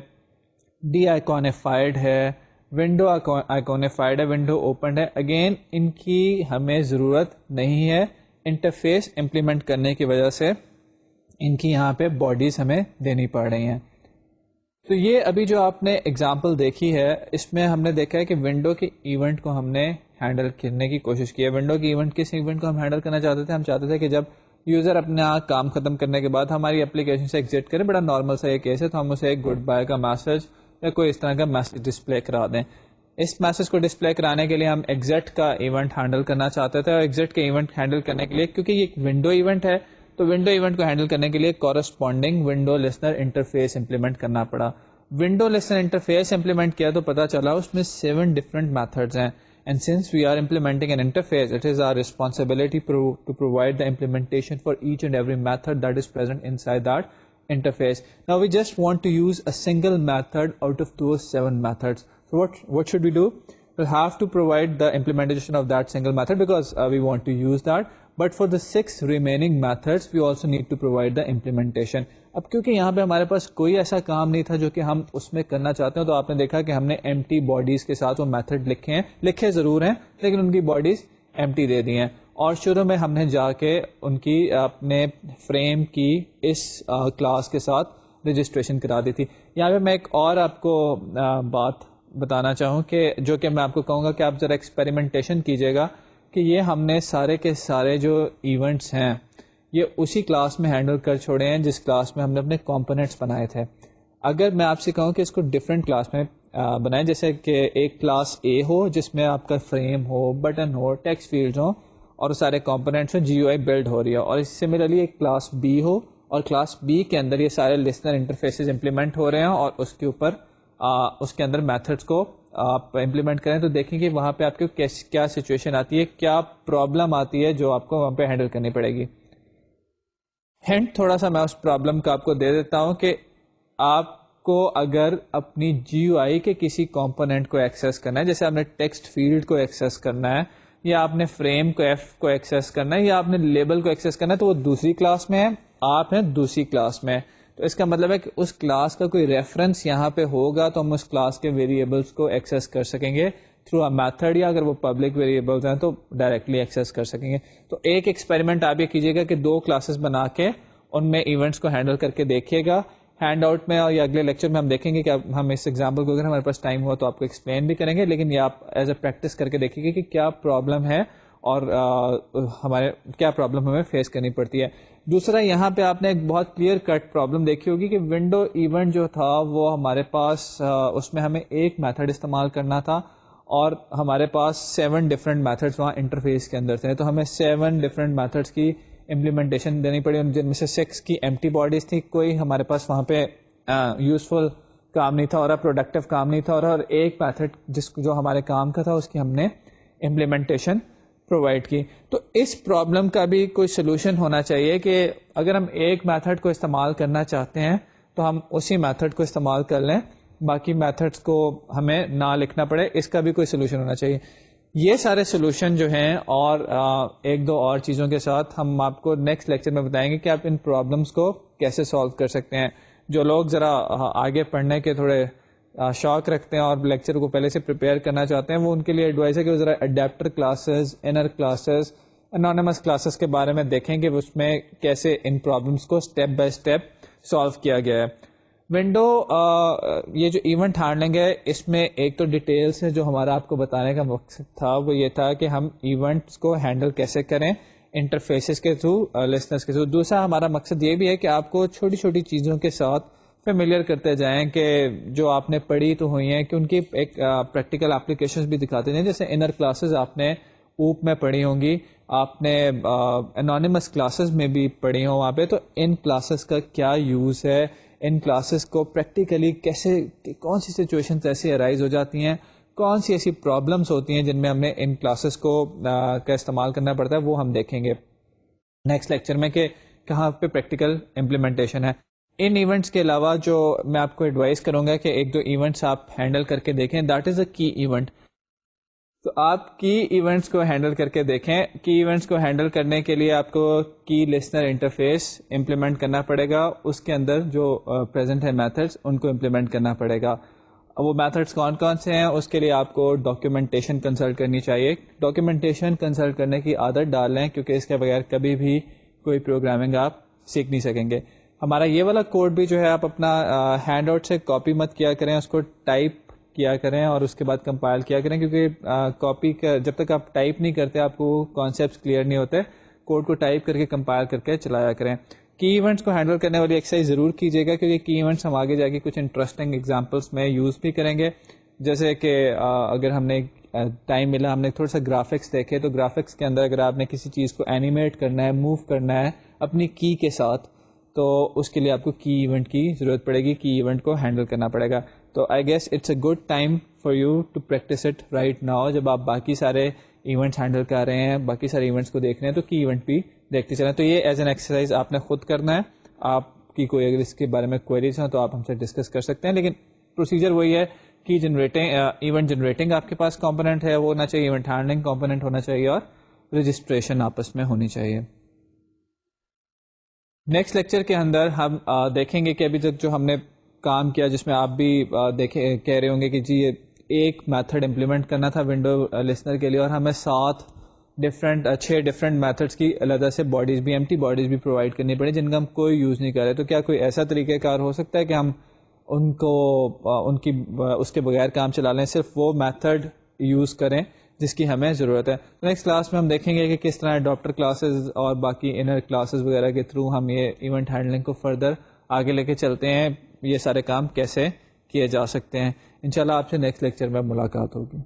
ڈی آئیکونیفائڈ ہے, ونڈو آئیکونیفائڈ ہے, ونڈو اوپنڈ ہے, اگین ان کی ہمیں ضرورت نہیں ہے. انٹرفیس امپلیمنٹ کرنے کی وجہ سے ان کی یہاں پہ باڈیز ہمیں دینی پڑ رہی ہیں. تو یہ ابھی جو آپ نے اگزامپل دیکھی ہے اس میں ہم نے دیکھا ہے کہ ونڈو کے ایونٹ کو ہم نے ہینڈل کرنے کی کوشش کی ہے. ونڈو کے ایونٹ کس ایونٹ کو ہم ہینڈل کرنا چاہتے تھے؟ ہم چاہتے تھے کہ جب یوزر اپنا کام ختم کرنے کے بعد ہماری اپلیکیشن سے ایگزٹ کرے, بڑا نارمل سا یہ کیس ہے, تو ہم اسے ایک گڈ بائی کا میسج یا کوئی اس طرح کا میسج ڈسپلے کرا دیں. اس میسج کو ڈسپلے کرانے کے لیے ہم ایگزٹ کا ایونٹ ہینڈل کرنا چاہتے تھے, اور ایگزٹ کے ایونٹ ہینڈل کرنے کے لیے کیونکہ یہ ایک ونڈو ایونٹ ہے تو ونڈو ایونٹ کو ہینڈل کرنے کے لیے corresponding window listener interface implement کرنا پڑا. ونڈو لسنر انٹرفیس امپلیمنٹ کیا تو پتا چلا اس میں 7 ڈفرنٹ میتھڈز ہیں. And since we are implementing an interface, it is our responsibility to provide the implementation for each and every method that is present inside that interface. Now we just want to use a single method out of those 7 methods. So what should we do? We'll have to provide the implementation of that single method because we want to use that. But for the 6 remaining methods, we also need to provide the implementation. اب کیونکہ یہاں پہ ہمارے پاس کوئی ایسا کام نہیں تھا جو کہ ہم اس میں کرنا چاہتے ہیں, تو آپ نے دیکھا کہ ہم نے ایمٹی باڈیز کے ساتھ وہ میتھڈ لکھے ضرور ہیں لیکن ان کی باڈیز ایمٹی دے دی ہیں. اور شروع میں ہم نے جا کے ان کی اپنے فریم کی اس کلاس کے ساتھ رجسٹریشن کرا دی تھی. یہاں پہ میں ایک اور آپ کو بات بتانا چاہوں کہ جو کہ میں آپ کو کہوں گا کہ آپ ذرا ایکسپیریمنٹیشن کیجیے گا کہ یہ ہم نے سارے کے سارے جو ایونٹس ہیں یہ اسی کلاس میں ہینڈل کر چھوڑے ہیں جس کلاس میں ہم نے اپنے کمپوننٹس بنائے تھے. اگر میں آپ سے کہوں کہ اس کو ڈفرینٹ کلاس میں بنائیں, جیسے کہ ایک کلاس اے ہو جس میں آپ کا فریم ہو, بٹن ہو, ٹیکسٹ فیلڈ ہو اور سارے کمپوننٹس ہو, جی او آئی بلڈ ہو رہی ہے, اور سملرلی ایک کلاس بی ہو اور کلاس بی کے اندر یہ سارے لسنر انٹرفیسز امپلیمنٹ ہو رہے ہیں اور اس کے اوپر اس کے اندر میتھڈس کو آپ امپلیمنٹ کریں, تو دیکھیں کہ وہاں پہ آپ کو کیا سچویشن آتی ہے, کیا پرابلم آتی ہے جو آپ کو وہاں پہ ہینڈل کرنی پڑے گی. ہینٹ تھوڑا سا میں اس پرابلم کا آپ کو دے دیتا ہوں کہ آپ کو اگر اپنی جی یو آئی کے کسی کمپوننٹ کو ایکسیس کرنا ہے, جیسے آپ نے ٹیکسٹ فیلڈ کو ایکسیس کرنا ہے, یا آپ نے فریم کو ایف کو ایکسیس کرنا ہے, یا آپ نے لیبل کو ایکسیس کرنا ہے, تو وہ دوسری کلاس میں ہے, آپ ہیں دوسری کلاس میں. تو اس کا مطلب ہے کہ اس کلاس کا کوئی ریفرنس یہاں پہ ہوگا تو ہم اس کلاس کے ویریبلس کو ایکسیس کر سکیں گے تھرو اے میتھڈ, یا اگر وہ پبلک ویریبلس ہیں تو ڈائریکٹلی ایکسیس کر سکیں گے. تو ایک ایکسپیریمنٹ آپ یہ کیجیے گا کہ 2 کلاسز بنا کے ان میں ایونٹس کو ہینڈل کر کے دیکھیے گا. ہینڈ آؤٹ میں اور یا اگلے لیکچر میں ہم دیکھیں گے کہ ہم اس ایگزامپل کو اگر ہمارے پاس ٹائم ہوا تو آپ کو ایکسپلین بھی کریں گے, لیکن یہ آپ ایز اے پریکٹس کر کے دیکھیں گے کہ کیا پرابلم ہے اور ہمارے کیا پرابلم ہمیں فیس کرنی پڑتی ہے. دوسرا, یہاں پہ آپ نے ایک بہت کلیئر کٹ پرابلم دیکھی ہوگی کہ ونڈو ایونٹ جو تھا وہ ہمارے پاس اس میں ہمیں ایک میتھڈ استعمال کرنا تھا اور ہمارے پاس 7 ڈفرینٹ میتھڈس وہاں انٹرفیس کے اندر تھے. تو ہمیں 7 ڈفرینٹ میتھڈس کی امپلیمنٹیشن دینی پڑی, جن میں سے 6 کی ایمٹی باڈیز تھی. کوئی ہمارے پاس وہاں پہ یوزفل کام نہیں تھا اور پروڈکٹیو کام نہیں تھا, اور ایک میتھڈ جو ہمارے کام کا تھا اس کی ہم نے امپلیمنٹیشن پرووائڈ کی. تو اس پرابلم کا بھی کوئی سلوشن ہونا چاہیے کہ اگر ہم ایک میتھڈ کو استعمال کرنا چاہتے ہیں تو ہم اسی میتھڈ کو استعمال کر لیں, باقی میتھڈس کو ہمیں نہ لکھنا پڑے. اس کا بھی کوئی سلوشن ہونا چاہیے. یہ سارے سلوشن جو ہیں اور 1-2 اور چیزوں کے ساتھ ہم آپ کو نیکسٹ لیکچر میں بتائیں گے کہ آپ ان پرابلمس کو کیسے سالو کر سکتے ہیں. جو لوگ ذرا آگے پڑھنے کے تھوڑے شوق رکھتے ہیں اور لیکچر کو پہلے سے پریپیئر کرنا چاہتے ہیں, وہ ان کے لیے ایڈوائز ہے کہ وہ ذرا adapter classes, inner classes, anonymous classes کے بارے میں دیکھیں کہ اس میں کیسے ان پرابلمس کو اسٹیپ بائی اسٹیپ سالو کیا گیا ہے. ونڈو یہ جو ایونٹ ہینڈلنگ ہے اس میں ایک تو ڈیٹیلس ہے جو ہمارا آپ کو بتانے کا مقصد تھا, وہ یہ تھا کہ ہم ایونٹس کو ہینڈل کیسے کریں انٹرفیسز کے تھرو, لسنرس کے تھرو. دوسرا ہمارا مقصد یہ بھی ہے کہ آپ کو چھوٹی چھوٹی چیزوں کے ساتھ فیملیئر کرتے جائیں کہ جو آپ نے پڑھی تو ہوئی ہیں کہ ان کی ایک پریکٹیکل اپلیکیشنز بھی دکھاتے جائیں. جیسے انر کلاسز آپ نے اوپ میں پڑھی ہوں گی, آپ نے انانیمس کلاسز میں بھی پڑھی ہوں وہاں پہ, تو ان کلاسز کا کیا یوز ہے, ان کلاسز کو پریکٹیکلی کیسے, کون سی سچویشنز ایسی ارائز ہو جاتی ہیں, کون سی ایسی پرابلمس ہوتی ہیں جن میں ہم نے ان کلاسز کو کا استعمال کرنا پڑتا ہے, وہ ہم دیکھیں گے نیکسٹ لیکچر میں کہ کہاں پہ پریکٹیکل امپلیمنٹیشن ہے. ان ایونٹس کے علاوہ جو میں آپ کو ایڈوائز کروں گا کہ 1-2 ایونٹس آپ ہینڈل کر کے دیکھیں, دیٹ از اے کی ایونٹ. تو آپ کی ایونٹس کو ہینڈل کر کے دیکھیں. کی ایونٹس کو ہینڈل کرنے کے لیے آپ کو کی لسنر انٹرفیس امپلیمنٹ کرنا پڑے گا, اس کے اندر جو پریزنٹ ہے میتھڈس ان کو امپلیمنٹ کرنا پڑے گا. وہ میتھڈس کون کون سے ہیں, اس کے لیے آپ کو ڈاکیومنٹیشن کنسلٹ کرنی چاہیے. ڈاکیومنٹیشن کنسلٹ کرنے کی عادت ڈال لیں کیونکہ اس کے بغیر کبھی بھی کوئی پروگرامنگ آپ سیکھ نہیں سکیں گے. ہمارا یہ والا کوڈ بھی جو ہے آپ اپنا ہینڈ آؤٹ سے کاپی مت کیا کریں, اس کو ٹائپ کیا کریں اور اس کے بعد کمپائل کیا کریں, کیونکہ کاپی جب تک آپ ٹائپ نہیں کرتے آپ کو کانسیپٹس کلیئر نہیں ہوتے. کوڈ کو ٹائپ کر کے کمپائل کر کے چلایا کریں. کی ایونٹس کو ہینڈل کرنے والی ایکسرسائز ضرور کیجیے گا کیونکہ کی ایونٹس ہم آگے جا کے کچھ انٹرسٹنگ ایگزامپلس میں یوز بھی کریں گے. جیسے کہ اگر ہم نے ٹائم ملا ہم نے تھوڑا سا گرافکس دیکھے, تو گرافکس کے اندر اگر آپ نے کسی چیز کو اینیمیٹ کرنا ہے, موو کرنا ہے اپنی کی کے ساتھ, تو اس کے لیے آپ کو کی ایونٹ کی ضرورت پڑے گی, کی ایونٹ کو ہینڈل کرنا پڑے گا. تو I guess it's a good time for you to practice it right now. جب آپ باقی سارے ایونٹس ہینڈل کر رہے ہیں, باقی سارے ایونٹس کو دیکھ رہے ہیں, تو کی ایونٹ بھی دیکھتے چلیں. تو یہ ایز این ایکسرسائز آپ نے خود کرنا ہے. آپ کی کوئی اگر اس کے بارے میں کوئریز ہیں تو آپ ہم سے ڈسکس کر سکتے ہیں, لیکن پروسیجر وہی ہے کہ ایونٹ جنریٹنگ آپ کے پاس کمپوننٹ ہے وہ ہونا چاہیے, ایونٹ ہینڈلنگ کمپوننٹ ہونا چاہیے, اور رجسٹریشن آپس میں ہونی چاہیے. نیکسٹ لیکچر کے اندر ہم دیکھیں گے کہ ابھی تک جو ہم نے کام کیا, جس میں آپ بھی کہہ رہے ہوں گے کہ جی یہ ایک میتھڈ امپلیمنٹ کرنا تھا ونڈو لسنر کے لیے, اور ہمیں 6 ڈفرینٹ میتھڈس کی علیحدہ سے باڈیز بھی, ایمٹی باڈیز بھی پرووائڈ کرنی پڑی جن کا ہم کوئی یوز نہیں کر رہے. تو کیا کوئی ایسا طریقہ کار ہو سکتا ہے کہ ہم ان کو اس کے بغیر کام چلا لیں, صرف وہ میتھڈ یوز کریں جس کی ہمیں ضرورت ہے. نیکسٹ کلاس میں ہم دیکھیں گے کہ کس طرح اڈاپٹر کلاسز اور باقی انر کلاسز وغیرہ کے تھرو ہم یہ ایونٹ ہینڈلنگ کو فردر آگے لے کے چلتے ہیں, یہ سارے کام کیسے کیے جا سکتے ہیں. انشاءاللہ آپ سے نیکسٹ لیکچر میں ملاقات ہوگی.